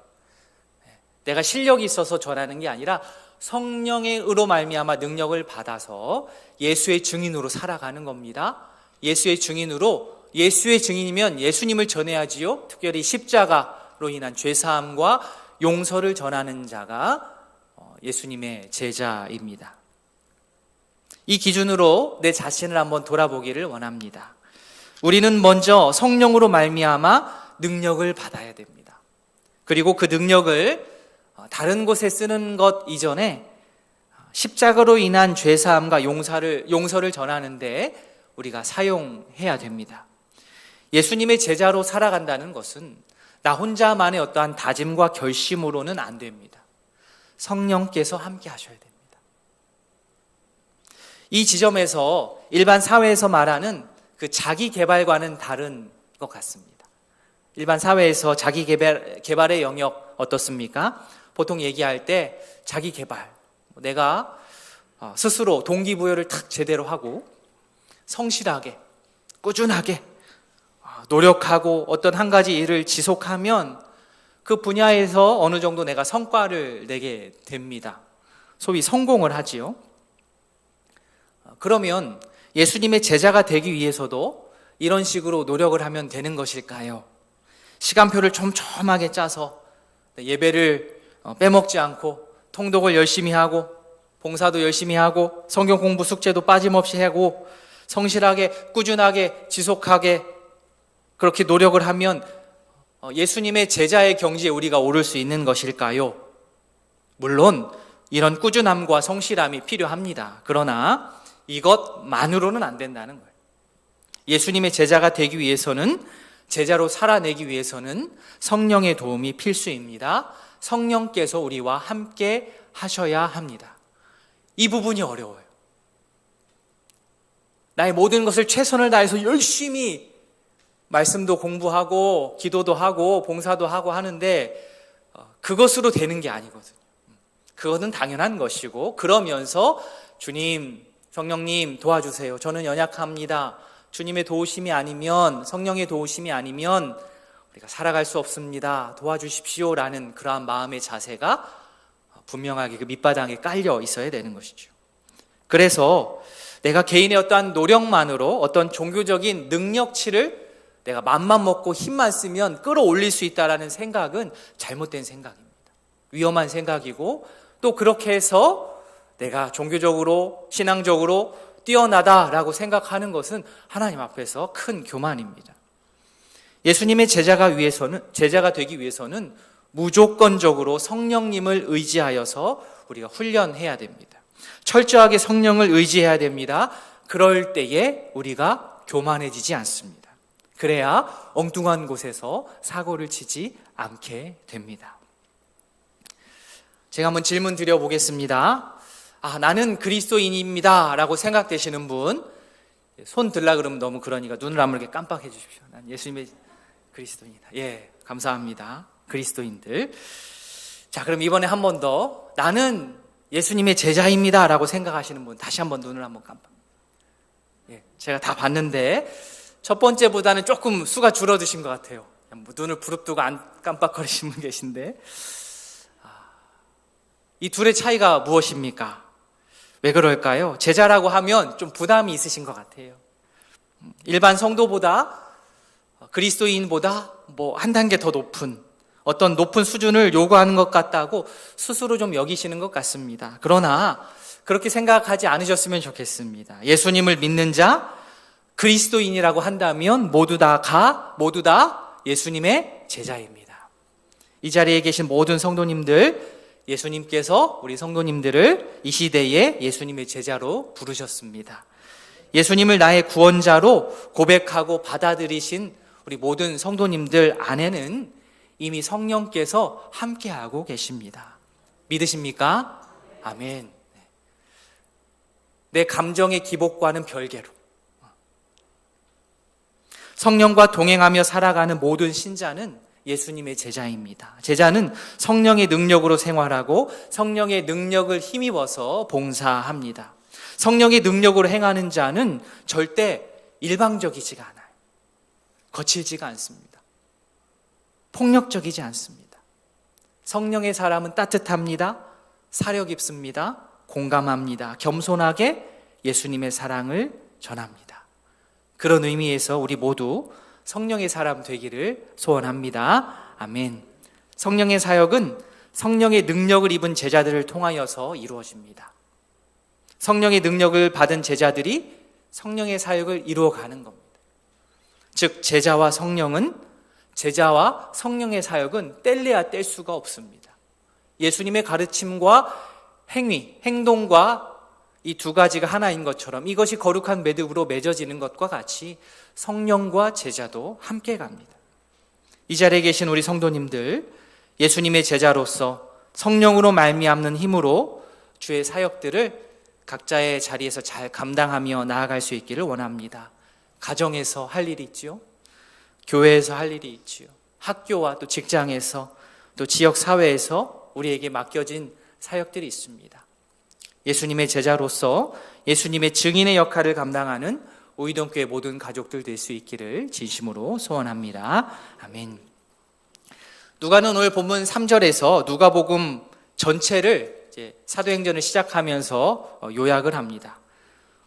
내가 실력이 있어서 전하는 게 아니라 성령으로 말미암아 능력을 받아서 예수의 증인으로 살아가는 겁니다. 예수의 증인이면 예수님을 전해야지요. 특별히 십자가로 인한 죄사함과 용서를 전하는 자가 예수님의 제자입니다. 이 기준으로 내 자신을 한번 돌아보기를 원합니다. 우리는 먼저 성령으로 말미암아 능력을 받아야 됩니다. 그리고 그 능력을 다른 곳에 쓰는 것 이전에 십자가로 인한 죄사함과 용서를 전하는데 우리가 사용해야 됩니다. 예수님의 제자로 살아간다는 것은 나 혼자만의 어떠한 다짐과 결심으로는 안 됩니다. 성령께서 함께 하셔야 됩니다. 이 지점에서 일반 사회에서 말하는 그 자기 개발과는 다른 것 같습니다. 일반 사회에서 자기 개발의 영역 어떻습니까? 보통 얘기할 때 자기 개발, 내가 스스로 동기부여를 탁 제대로 하고 성실하게, 꾸준하게 노력하고 어떤 한 가지 일을 지속하면 그 분야에서 어느 정도 내가 성과를 내게 됩니다. 소위 성공을 하지요. 그러면 예수님의 제자가 되기 위해서도 이런 식으로 노력을 하면 되는 것일까요? 시간표를 촘촘하게 짜서 예배를 빼먹지 않고 통독을 열심히 하고 봉사도 열심히 하고 성경 공부 숙제도 빠짐없이 하고 성실하게 꾸준하게 지속하게 그렇게 노력을 하면 예수님의 제자의 경지에 우리가 오를 수 있는 것일까요? 물론 이런 꾸준함과 성실함이 필요합니다. 그러나 이것만으로는 안 된다는 거예요. 예수님의 제자가 되기 위해서는, 제자로 살아내기 위해서는 성령의 도움이 필수입니다. 성령께서 우리와 함께 하셔야 합니다. 이 부분이 어려워요. 나의 모든 것을 최선을 다해서 열심히 말씀도 공부하고 기도도 하고 봉사도 하고 하는데 그것으로 되는 게 아니거든요. 그것은 당연한 것이고, 그러면서 주님, 성령님 도와주세요. 저는 연약합니다. 주님의 도우심이 아니면, 성령의 도우심이 아니면 우리가 살아갈 수 없습니다. 도와주십시오라는 그러한 마음의 자세가 분명하게 그 밑바닥에 깔려 있어야 되는 것이죠. 그래서 내가 개인의 어떠한 노력만으로 어떤 종교적인 능력치를 내가 맘만 먹고 힘만 쓰면 끌어올릴 수 있다라는 생각은 잘못된 생각입니다. 위험한 생각이고, 또 그렇게 해서 내가 종교적으로 신앙적으로 뛰어나다라고 생각하는 것은 하나님 앞에서 큰 교만입니다. 예수님의 제자가 되기 위해서는 무조건적으로 성령님을 의지하여서 우리가 훈련해야 됩니다. 철저하게 성령을 의지해야 됩니다. 그럴 때에 우리가 교만해지지 않습니다. 그래야 엉뚱한 곳에서 사고를 치지 않게 됩니다. 제가 한번 질문 드려보겠습니다. 나는 그리스도인입니다 라고 생각되시는 분, 손 들라 그러면 너무 그러니까 눈을 한번 이렇게 깜빡해 주십시오. 난 예수님의 그리스도인이다. 예, 감사합니다. 그리스도인들. 자, 그럼 이번에 한 번 더, 나는 예수님의 제자입니다 라고 생각하시는 분, 다시 한번 눈을 한번 깜빡. 예, 제가 다 봤는데 첫 번째보다는 조금 수가 줄어드신 것 같아요. 눈을 부릅뜨고 안 깜빡거리시는 분 계신데, 이 둘의 차이가 무엇입니까? 왜 그럴까요? 제자라고 하면 좀 부담이 있으신 것 같아요. 일반 성도보다, 그리스도인보다 한 단계 더 높은 어떤 높은 수준을 요구하는 것 같다고 스스로 좀 여기시는 것 같습니다. 그러나 그렇게 생각하지 않으셨으면 좋겠습니다. 예수님을 믿는 자, 그리스도인이라고 한다면 모두 다 예수님의 제자입니다. 이 자리에 계신 모든 성도님들, 예수님께서 우리 성도님들을 이 시대에 예수님의 제자로 부르셨습니다. 예수님을 나의 구원자로 고백하고 받아들이신 우리 모든 성도님들 안에는 이미 성령께서 함께하고 계십니다. 믿으십니까? 아멘. 내 감정의 기복과는 별개로 성령과 동행하며 살아가는 모든 신자는 예수님의 제자입니다. 제자는 성령의 능력으로 생활하고 성령의 능력을 힘입어서 봉사합니다. 성령의 능력으로 행하는 자는 절대 일방적이지가 않아요. 거칠지가 않습니다. 폭력적이지 않습니다. 성령의 사람은 따뜻합니다. 사려 깊습니다. 공감합니다. 겸손하게 예수님의 사랑을 전합니다. 그런 의미에서 우리 모두 성령의 사람 되기를 소원합니다. 아멘. 성령의 사역은 성령의 능력을 입은 제자들을 통하여서 이루어집니다. 성령의 능력을 받은 제자들이 성령의 사역을 이루어가는 겁니다. 즉 제자와 성령의 사역은 뗄래야 뗄 수가 없습니다. 예수님의 가르침과 행동과 이 두 가지가 하나인 것처럼 이것이 거룩한 매듭으로 맺어지는 것과 같이 성령과 제자도 함께 갑니다. 이 자리에 계신 우리 성도님들, 예수님의 제자로서 성령으로 말미암는 힘으로 주의 사역들을 각자의 자리에서 잘 감당하며 나아갈 수 있기를 원합니다. 가정에서 할 일이 있지요. 교회에서 할 일이 있지요. 학교와 또 직장에서 또 지역 사회에서 우리에게 맡겨진 사역들이 있습니다. 예수님의 제자로서 예수님의 증인의 역할을 감당하는 오이동교회 모든 가족들 될 수 있기를 진심으로 소원합니다. 아멘. 누가는 오늘 본문 3절에서 누가복음 전체를 사도행전을 시작하면서 요약을 합니다.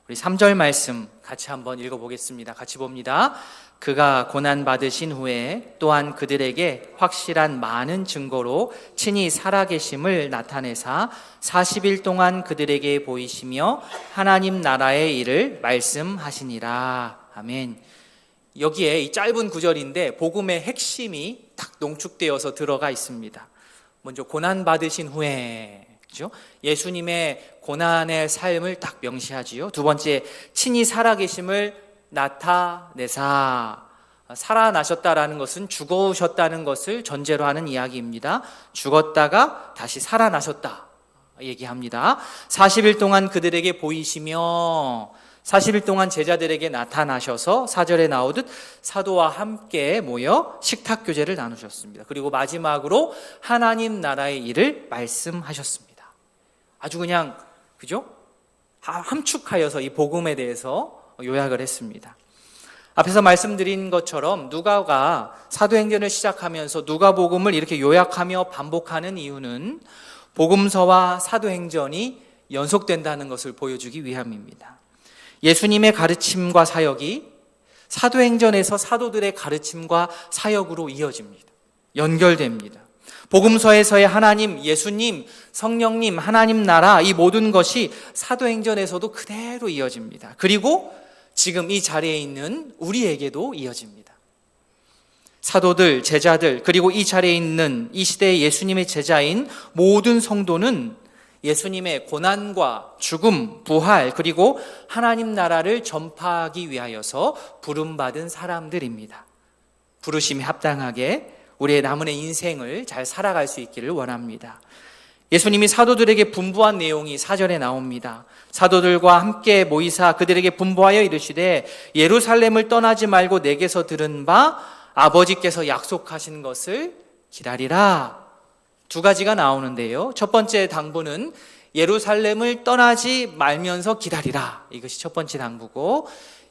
우리 3절 말씀 같이 한번 읽어보겠습니다. 같이 봅니다. 그가 고난받으신 후에 또한 그들에게 확실한 많은 증거로 친히 살아계심을 나타내사 40일 동안 그들에게 보이시며 하나님 나라의 일을 말씀하시니라. 아멘. 여기에 이 짧은 구절인데 복음의 핵심이 딱 농축되어서 들어가 있습니다. 먼저 고난받으신 후에, 그렇죠? 예수님의 고난의 삶을 딱 명시하지요. 두 번째, 친히 살아계심을 나타내사. 살아나셨다라는 것은 죽으셨다는 것을 전제로 하는 이야기입니다. 죽었다가 다시 살아나셨다 얘기합니다. 40일 동안 그들에게 보이시며, 40일 동안 제자들에게 나타나셔서 4절에 나오듯 사도와 함께 모여 식탁 교제를 나누셨습니다. 그리고 마지막으로 하나님 나라의 일을 말씀하셨습니다. 아주 그냥 그죠? 함축하여서 이 복음에 대해서 요약을 했습니다. 앞에서 말씀드린 것처럼 누가가 사도행전을 시작하면서 누가복음을 이렇게 요약하며 반복하는 이유는 복음서와 사도행전이 연속된다는 것을 보여주기 위함입니다. 예수님의 가르침과 사역이 사도행전에서 사도들의 가르침과 사역으로 이어집니다. 연결됩니다. 복음서에서의 하나님, 예수님, 성령님, 하나님 나라 이 모든 것이 사도행전에서도 그대로 이어집니다. 그리고 지금 이 자리에 있는 우리에게도 이어집니다. 사도들, 제자들, 그리고 이 자리에 있는 이 시대의 예수님의 제자인 모든 성도는 예수님의 고난과 죽음, 부활, 그리고 하나님 나라를 전파하기 위하여서 부름받은 사람들입니다. 부르심에 합당하게 우리의 남은 인생을 잘 살아갈 수 있기를 원합니다. 예수님이 사도들에게 분부한 내용이 4절에 나옵니다. 사도들과 함께 모이사 그들에게 분부하여 이르시되 예루살렘을 떠나지 말고 내게서 들은 바 아버지께서 약속하신 것을 기다리라. 두 가지가 나오는데요. 첫 번째 당부는 예루살렘을 떠나지 말면서 기다리라. 이것이 첫 번째 당부고,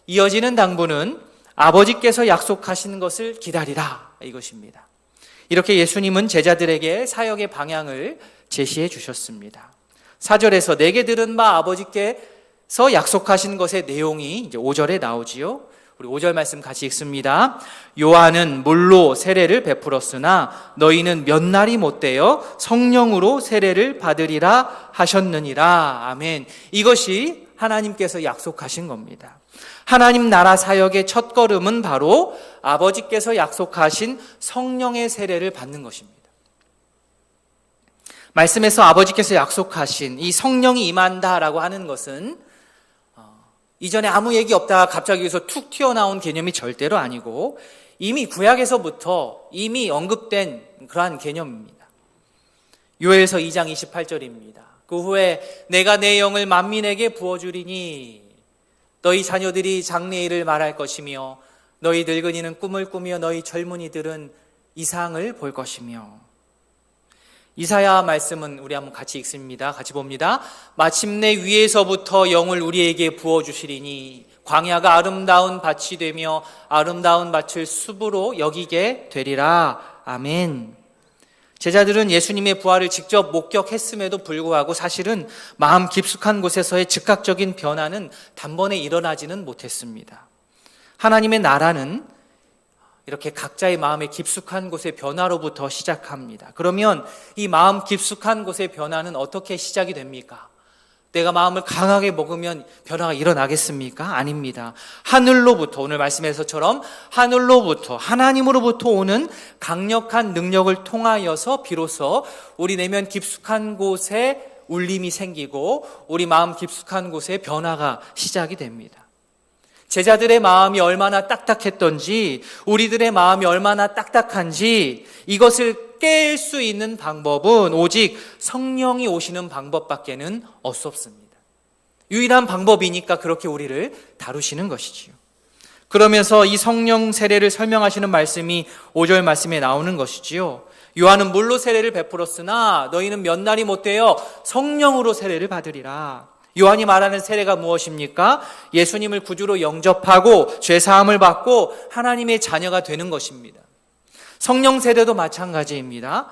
이어지는 당부는 아버지께서 약속하신 것을 기다리라. 이것입니다. 이렇게 예수님은 제자들에게 사역의 방향을 제시해 주셨습니다. 4절에서 내게 들은 바 아버지께서 약속하신 것의 내용이 이제 5절에 나오지요. 우리 5절 말씀 같이 읽습니다. 요한은 물로 세례를 베풀었으나 너희는 몇 날이 못되어 성령으로 세례를 받으리라 하셨느니라. 아멘. 이것이 하나님께서 약속하신 겁니다. 하나님 나라 사역의 첫 걸음은 바로 아버지께서 약속하신 성령의 세례를 받는 것입니다. 말씀에서 아버지께서 약속하신 이 성령이 임한다라고 하는 것은 이전에 아무 얘기 없다가 갑자기 여기서 툭 튀어나온 개념이 절대로 아니고 이미 구약에서부터 이미 언급된 그러한 개념입니다. 요엘서 2장 28절입니다. 그 후에 내가 내 영을 만민에게 부어주리니 너희 자녀들이 장래일을 말할 것이며 너희 늙은이는 꿈을 꾸며 너희 젊은이들은 이상을 볼 것이며. 이사야 말씀은 우리 한번 같이 읽습니다. 같이 봅니다. 마침내 위에서부터 영을 우리에게 부어주시리니 광야가 아름다운 밭이 되며 아름다운 밭을 숲으로 여기게 되리라. 아멘. 제자들은 예수님의 부활을 직접 목격했음에도 불구하고 사실은 마음 깊숙한 곳에서의 즉각적인 변화는 단번에 일어나지는 못했습니다. 하나님의 나라는 이렇게 각자의 마음의 깊숙한 곳의 변화로부터 시작합니다. 그러면 이 마음 깊숙한 곳의 변화는 어떻게 시작이 됩니까? 내가 마음을 강하게 먹으면 변화가 일어나겠습니까? 아닙니다. 하늘로부터, 오늘 말씀에서처럼 하늘로부터, 하나님으로부터 오는 강력한 능력을 통하여서 비로소 우리 내면 깊숙한 곳에 울림이 생기고 우리 마음 깊숙한 곳에 변화가 시작이 됩니다. 제자들의 마음이 얼마나 딱딱했던지, 우리들의 마음이 얼마나 딱딱한지 이것을 깰 수 있는 방법은 오직 성령이 오시는 방법밖에는 없습니다. 유일한 방법이니까 그렇게 우리를 다루시는 것이지요. 그러면서 이 성령 세례를 설명하시는 말씀이 5절 말씀에 나오는 것이지요. 요한은 물로 세례를 베풀었으나 너희는 몇 날이 못되어 성령으로 세례를 받으리라. 요한이 말하는 세례가 무엇입니까? 예수님을 구주로 영접하고 죄사함을 받고 하나님의 자녀가 되는 것입니다. 성령 세례도 마찬가지입니다.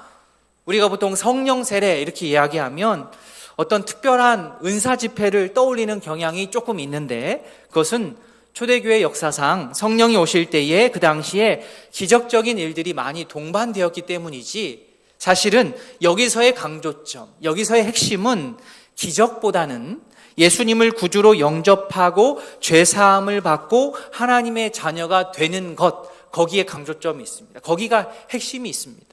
우리가 보통 성령 세례 이렇게 이야기하면 어떤 특별한 은사 집회를 떠올리는 경향이 조금 있는데, 그것은 초대교회 역사상 성령이 오실 때에 그 당시에 기적적인 일들이 많이 동반되었기 때문이지, 사실은 여기서의 강조점, 여기서의 핵심은 기적보다는 예수님을 구주로 영접하고 죄사함을 받고 하나님의 자녀가 되는 것, 거기에 강조점이 있습니다. 거기가 핵심이 있습니다.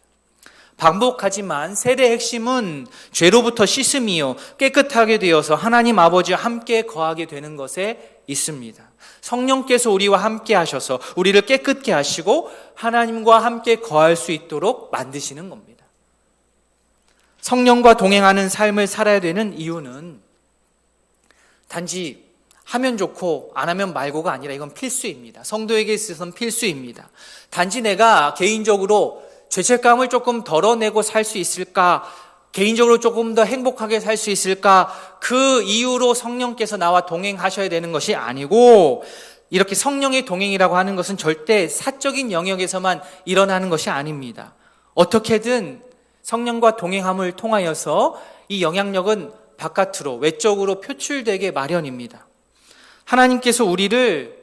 반복하지만 세례의 핵심은 죄로부터 씻음이요 깨끗하게 되어서 하나님 아버지와 함께 거하게 되는 것에 있습니다. 성령께서 우리와 함께 하셔서 우리를 깨끗게 하시고 하나님과 함께 거할 수 있도록 만드시는 겁니다. 성령과 동행하는 삶을 살아야 되는 이유는 단지 하면 좋고 안 하면 말고가 아니라 이건 필수입니다. 성도에게 있어서는 필수입니다. 단지 내가 개인적으로 죄책감을 조금 덜어내고 살 수 있을까, 개인적으로 조금 더 행복하게 살 수 있을까, 그 이유로 성령께서 나와 동행하셔야 되는 것이 아니고, 이렇게 성령의 동행이라고 하는 것은 절대 사적인 영역에서만 일어나는 것이 아닙니다. 어떻게든 성령과 동행함을 통하여서 이 영향력은 바깥으로, 외적으로 표출되게 마련입니다. 하나님께서 우리를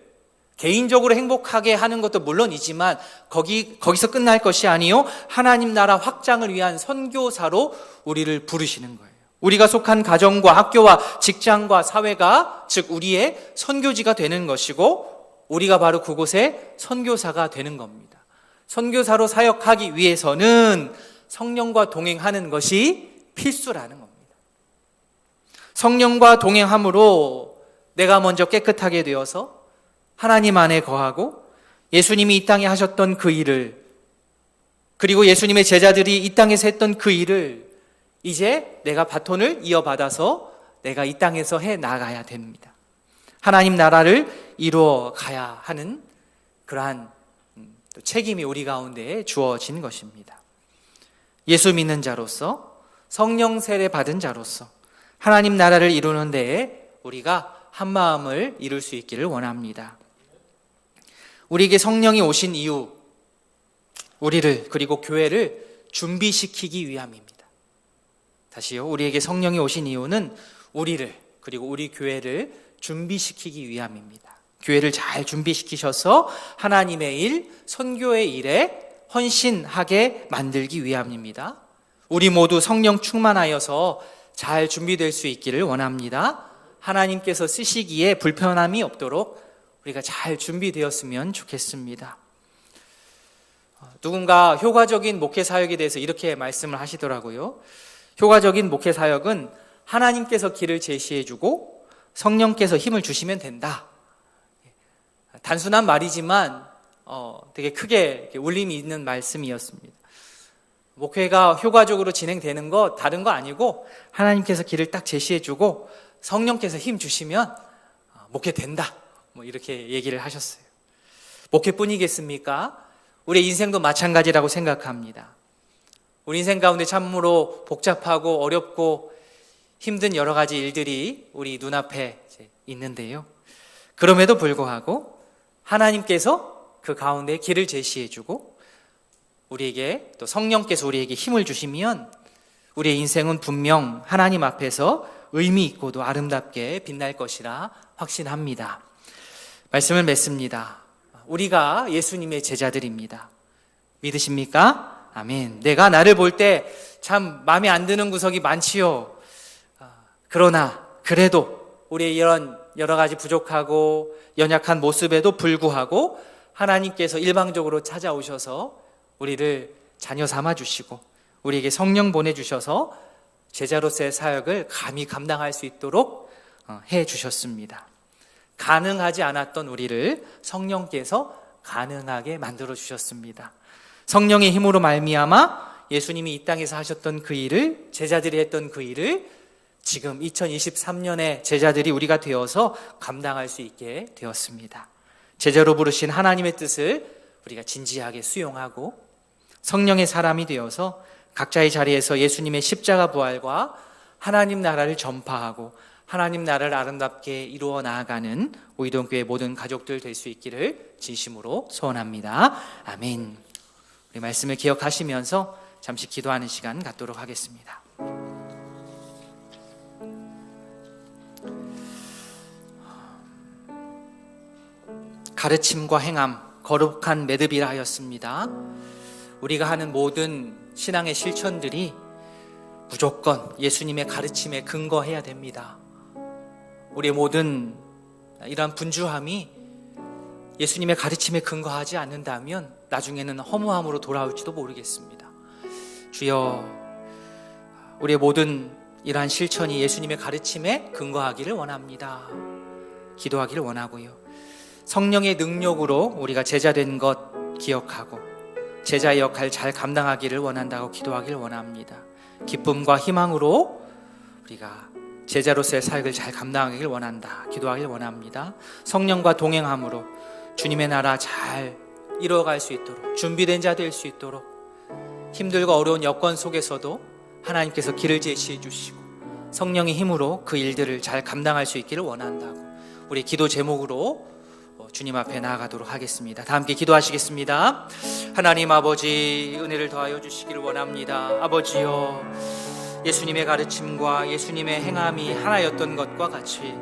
개인적으로 행복하게 하는 것도 물론이지만 거기서 끝날 것이 아니요, 하나님 나라 확장을 위한 선교사로 우리를 부르시는 거예요. 우리가 속한 가정과 학교와 직장과 사회가, 즉 우리의 선교지가 되는 것이고, 우리가 바로 그곳에 선교사가 되는 겁니다. 선교사로 사역하기 위해서는 성령과 동행하는 것이 필수라는 겁니다. 성령과 동행함으로 내가 먼저 깨끗하게 되어서 하나님 안에 거하고, 예수님이 이 땅에 하셨던 그 일을, 그리고 예수님의 제자들이 이 땅에서 했던 그 일을 이제 내가 바톤을 이어받아서 내가 이 땅에서 해 나가야 됩니다. 하나님 나라를 이루어 가야 하는 그러한 책임이 우리 가운데에 주어진 것입니다. 예수 믿는 자로서, 성령 세례 받은 자로서 하나님 나라를 이루는 데에 우리가 한 마음을 이룰 수 있기를 원합니다. 우리에게 성령이 오신 이유, 우리를, 그리고 교회를 준비시키기 위함입니다. 다시요, 우리에게 성령이 오신 이유는 우리를, 그리고 우리 교회를 준비시키기 위함입니다. 교회를 잘 준비시키셔서 하나님의 일, 선교의 일에 헌신하게 만들기 위함입니다. 우리 모두 성령 충만하여서 잘 준비될 수 있기를 원합니다. 하나님께서 쓰시기에 불편함이 없도록 우리가 잘 준비되었으면 좋겠습니다. 누군가 효과적인 목회 사역에 대해서 이렇게 말씀을 하시더라고요. 효과적인 목회 사역은 하나님께서 길을 제시해주고 성령께서 힘을 주시면 된다. 단순한 말이지만 되게 크게 울림이 있는 말씀이었습니다. 목회가 효과적으로 진행되는 거 다른 거 아니고, 하나님께서 길을 딱 제시해주고 성령께서 힘 주시면 목회 된다, 뭐 이렇게 얘기를 하셨어요. 목회뿐이겠습니까? 우리 인생도 마찬가지라고 생각합니다. 우리 인생 가운데 참으로 복잡하고 어렵고 힘든 여러 가지 일들이 우리 눈앞에 있는데요, 그럼에도 불구하고 하나님께서 그 가운데 길을 제시해주고 우리에게, 또 성령께서 우리에게 힘을 주시면 우리의 인생은 분명 하나님 앞에서 의미 있고도 아름답게 빛날 것이라 확신합니다. 말씀을 맺습니다. 우리가 예수님의 제자들입니다. 믿으십니까? 아멘. 내가 나를 볼 때 참 마음에 안 드는 구석이 많지요. 그러나 그래도 우리의 이런 여러 가지 부족하고 연약한 모습에도 불구하고 하나님께서 일방적으로 찾아오셔서 우리를 자녀 삼아 주시고 우리에게 성령 보내주셔서 제자로서의 사역을 감히 감당할 수 있도록 해 주셨습니다. 가능하지 않았던 우리를 성령께서 가능하게 만들어 주셨습니다. 성령의 힘으로 말미암아 예수님이 이 땅에서 하셨던 그 일을, 제자들이 했던 그 일을 지금 2023년에 제자들이 우리가 되어서 감당할 수 있게 되었습니다. 제자로 부르신 하나님의 뜻을 우리가 진지하게 수용하고 성령의 사람이 되어서 각자의 자리에서 예수님의 십자가 부활과 하나님 나라를 전파하고 하나님 나라를 아름답게 이루어 나아가는 오이동교회 모든 가족들 될 수 있기를 진심으로 소원합니다. 아멘. 우리 말씀을 기억하시면서 잠시 기도하는 시간 갖도록 하겠습니다. 가르침과 행함, 거룩한 매듭이라 하였습니다. 우리가 하는 모든 신앙의 실천들이 무조건 예수님의 가르침에 근거해야 됩니다. 우리의 모든 이러한 분주함이 예수님의 가르침에 근거하지 않는다면 나중에는 허무함으로 돌아올지도 모르겠습니다. 주여, 우리의 모든 이러한 실천이 예수님의 가르침에 근거하기를 원합니다. 기도하기를 원하고요. 성령의 능력으로 우리가 제자된 것 기억하고 제자의 역할 잘 감당하기를 원한다고 기도하기를 원합니다. 기쁨과 희망으로 우리가 제자로서의 사역을 잘 감당하길 원한다. 기도하길 원합니다. 성령과 동행함으로 주님의 나라 잘 이루어갈 수 있도록, 준비된 자 될 수 있도록, 힘들고 어려운 여건 속에서도 하나님께서 길을 제시해 주시고 성령의 힘으로 그 일들을 잘 감당할 수 있기를 원한다고 우리 기도 제목으로 주님 앞에 나아가도록 하겠습니다. 다 함께 기도하시겠습니다. 하나님 아버지, 은혜를 더하여 주시기를 원합니다. 아버지여, 예수님의 가르침과 예수님의 행함이 하나였던 것과 같이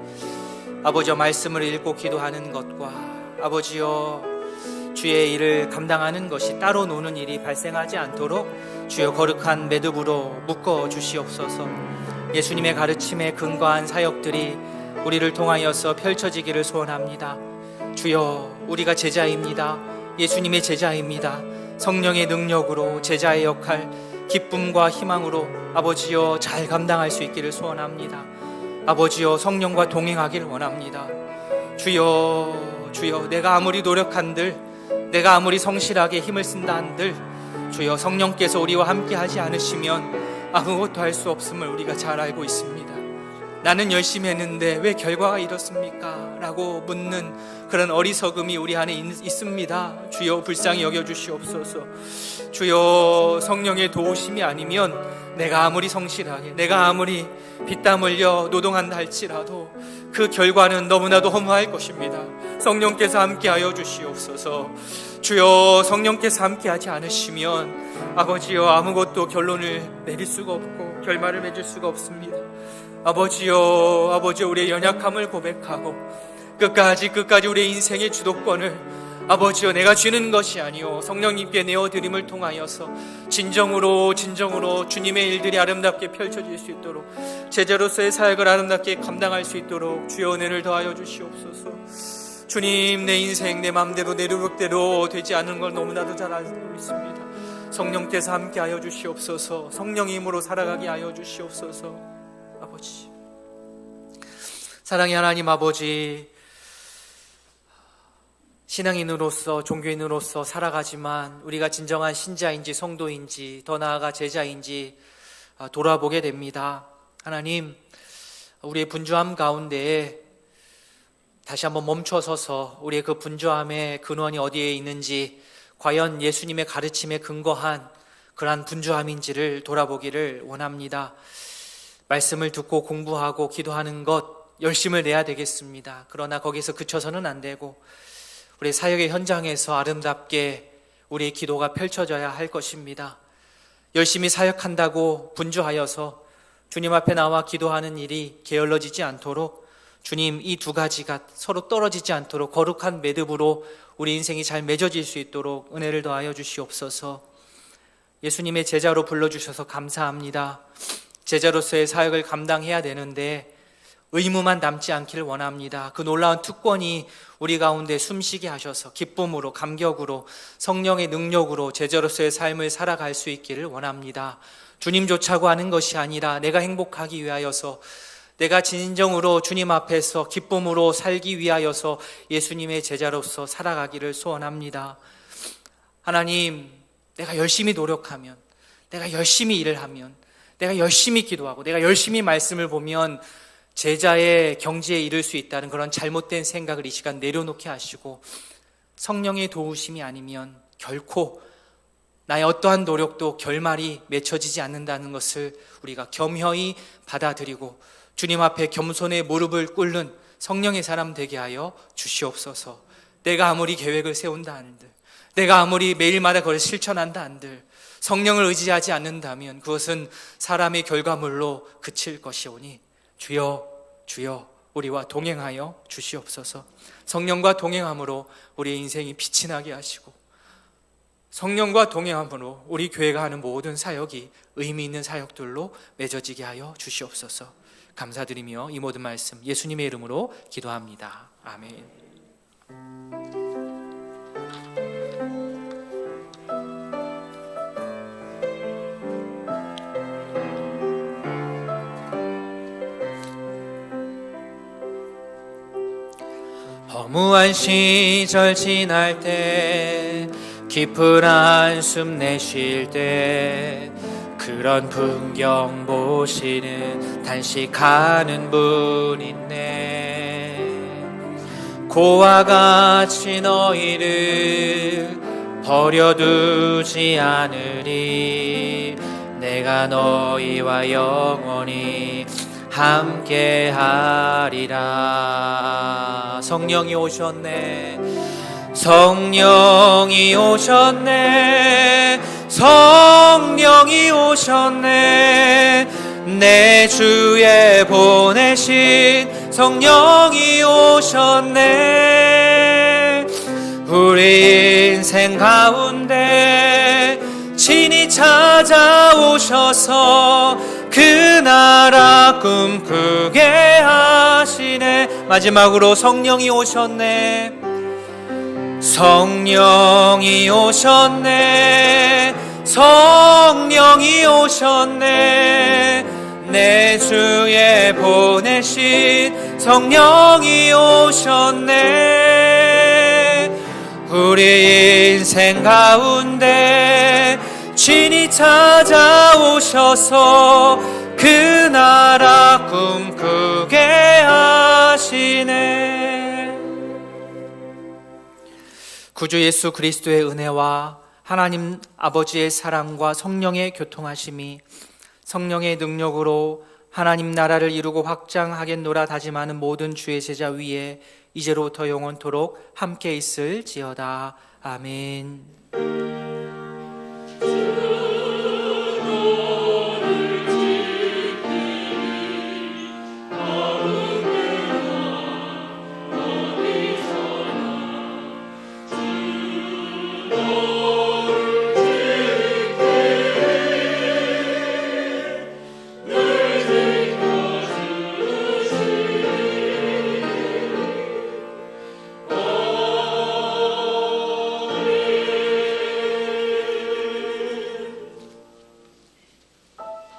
아버지여, 말씀을 읽고 기도하는 것과 아버지여, 주의 일을 감당하는 것이 따로 노는 일이 발생하지 않도록 주여 거룩한 매듭으로 묶어 주시옵소서. 예수님의 가르침에 근거한 사역들이 우리를 통하여서 펼쳐지기를 소원합니다. 주여, 우리가 제자입니다. 예수님의 제자입니다. 성령의 능력으로 제자의 역할, 기쁨과 희망으로 아버지여 잘 감당할 수 있기를 소원합니다. 아버지여, 성령과 동행하기를 원합니다. 주여, 주여, 내가 아무리 노력한들, 내가 아무리 성실하게 힘을 쓴다 한들 주여, 성령께서 우리와 함께 하지 않으시면 아무것도 할 수 없음을 우리가 잘 알고 있습니다. 나는 열심히 했는데 왜 결과가 이렇습니까? 라고 묻는 그런 어리석음이 우리 안에 있습니다. 주여, 불쌍히 여겨주시옵소서. 주여, 성령의 도우심이 아니면 내가 아무리 성실하게, 내가 아무리 피땀 흘려 노동한다 할지라도 그 결과는 너무나도 허무할 것입니다. 성령께서 함께하여 주시옵소서. 주여, 성령께서 함께하지 않으시면 아버지여, 아무것도 결론을 내릴 수가 없고 결말을 맺을 수가 없습니다. 아버지여, 아버지여, 우리의 연약함을 고백하고 끝까지 우리의 인생의 주도권을 아버지여, 내가 쥐는 것이 아니오 성령님께 내어드림을 통하여서 진정으로 주님의 일들이 아름답게 펼쳐질 수 있도록, 제자로서의 사역을 아름답게 감당할 수 있도록 주여 은혜를 더하여 주시옵소서. 주님, 내 인생 내 마음대로 내 노력대로 되지 않은 걸 너무나도 잘 알고 있습니다. 성령께서 함께하여 주시옵소서. 성령의 힘으로 살아가게 하여 주시옵소서. 아버지, 사랑의 하나님 아버지, 신앙인으로서, 종교인으로서 살아가지만 우리가 진정한 신자인지 성도인지 더 나아가 제자인지 돌아보게 됩니다. 하나님, 우리의 분주함 가운데에 다시 한번 멈춰서서 우리의 그 분주함의 근원이 어디에 있는지, 과연 예수님의 가르침에 근거한 그러한 분주함인지를 돌아보기를 원합니다. 말씀을 듣고 공부하고 기도하는 것 열심을 내야 되겠습니다. 그러나 거기서 그쳐서는 안 되고 우리 사역의 현장에서 아름답게 우리의 기도가 펼쳐져야 할 것입니다. 열심히 사역한다고 분주하여서 주님 앞에 나와 기도하는 일이 게을러지지 않도록, 주님, 이 두 가지가 서로 떨어지지 않도록 거룩한 매듭으로 우리 인생이 잘 맺어질 수 있도록 은혜를 더하여 주시옵소서. 예수님의 제자로 불러주셔서 감사합니다. 제자로서의 사역을 감당해야 되는데 의무만 남지 않기를 원합니다. 그 놀라운 특권이 우리 가운데 숨쉬게 하셔서 기쁨으로, 감격으로, 성령의 능력으로 제자로서의 삶을 살아갈 수 있기를 원합니다. 주님 쫓아고 하는 것이 아니라 내가 행복하기 위하여서, 내가 진정으로 주님 앞에서 기쁨으로 살기 위하여서 예수님의 제자로서 살아가기를 소원합니다. 하나님, 내가 열심히 노력하면, 내가 열심히 일을 하면, 내가 열심히 기도하고 내가 열심히 말씀을 보면 제자의 경지에 이를 수 있다는 그런 잘못된 생각을 이 시간 내려놓게 하시고, 성령의 도우심이 아니면 결코 나의 어떠한 노력도 결말이 맺혀지지 않는다는 것을 우리가 겸허히 받아들이고 주님 앞에 겸손의 무릎을 꿇는 성령의 사람 되게 하여 주시옵소서. 내가 아무리 계획을 세운다 한들, 내가 아무리 매일마다 그걸 실천한다 한들 성령을 의지하지 않는다면 그것은 사람의 결과물로 그칠 것이오니 주여, 주여, 우리와 동행하여 주시옵소서. 성령과 동행함으로 우리의 인생이 빛이 나게 하시고, 성령과 동행함으로 우리 교회가 하는 모든 사역이 의미 있는 사역들로 맺어지게 하여 주시옵소서. 감사드리며 이 모든 말씀 예수님의 이름으로 기도합니다. 아멘. 허무한 시절 지날 때, 깊은 한숨 내쉴 때, 그런 풍경 보시는 단식하는 분 있네. 고와 같이 너희를 버려두지 않으리. 내가 너희와 영원히 함께하리라. 성령이 오셨네. 성령이 오셨네. 성령이 오셨네. 내 주에 보내신 성령이 오셨네. 우리 인생 가운데 친히 찾아오셔서 그 나라 꿈꾸게 하시네. 마지막으로 성령이 오셨네. 성령이 오셨네. 성령이 오셨네. 내 주에 보내신 성령이 오셨네. 우리 인생 가운데 친히 찾아오셔서 그 나라 꿈꾸게 하시네. 구주 예수 그리스도의 은혜와 하나님 아버지의 사랑과 성령의 교통하심이 성령의 능력으로 하나님 나라를 이루고 확장하겠노라 다짐하는 모든 주의 제자 위에 이제로부터 영원토록 함께 있을지어다. 아멘.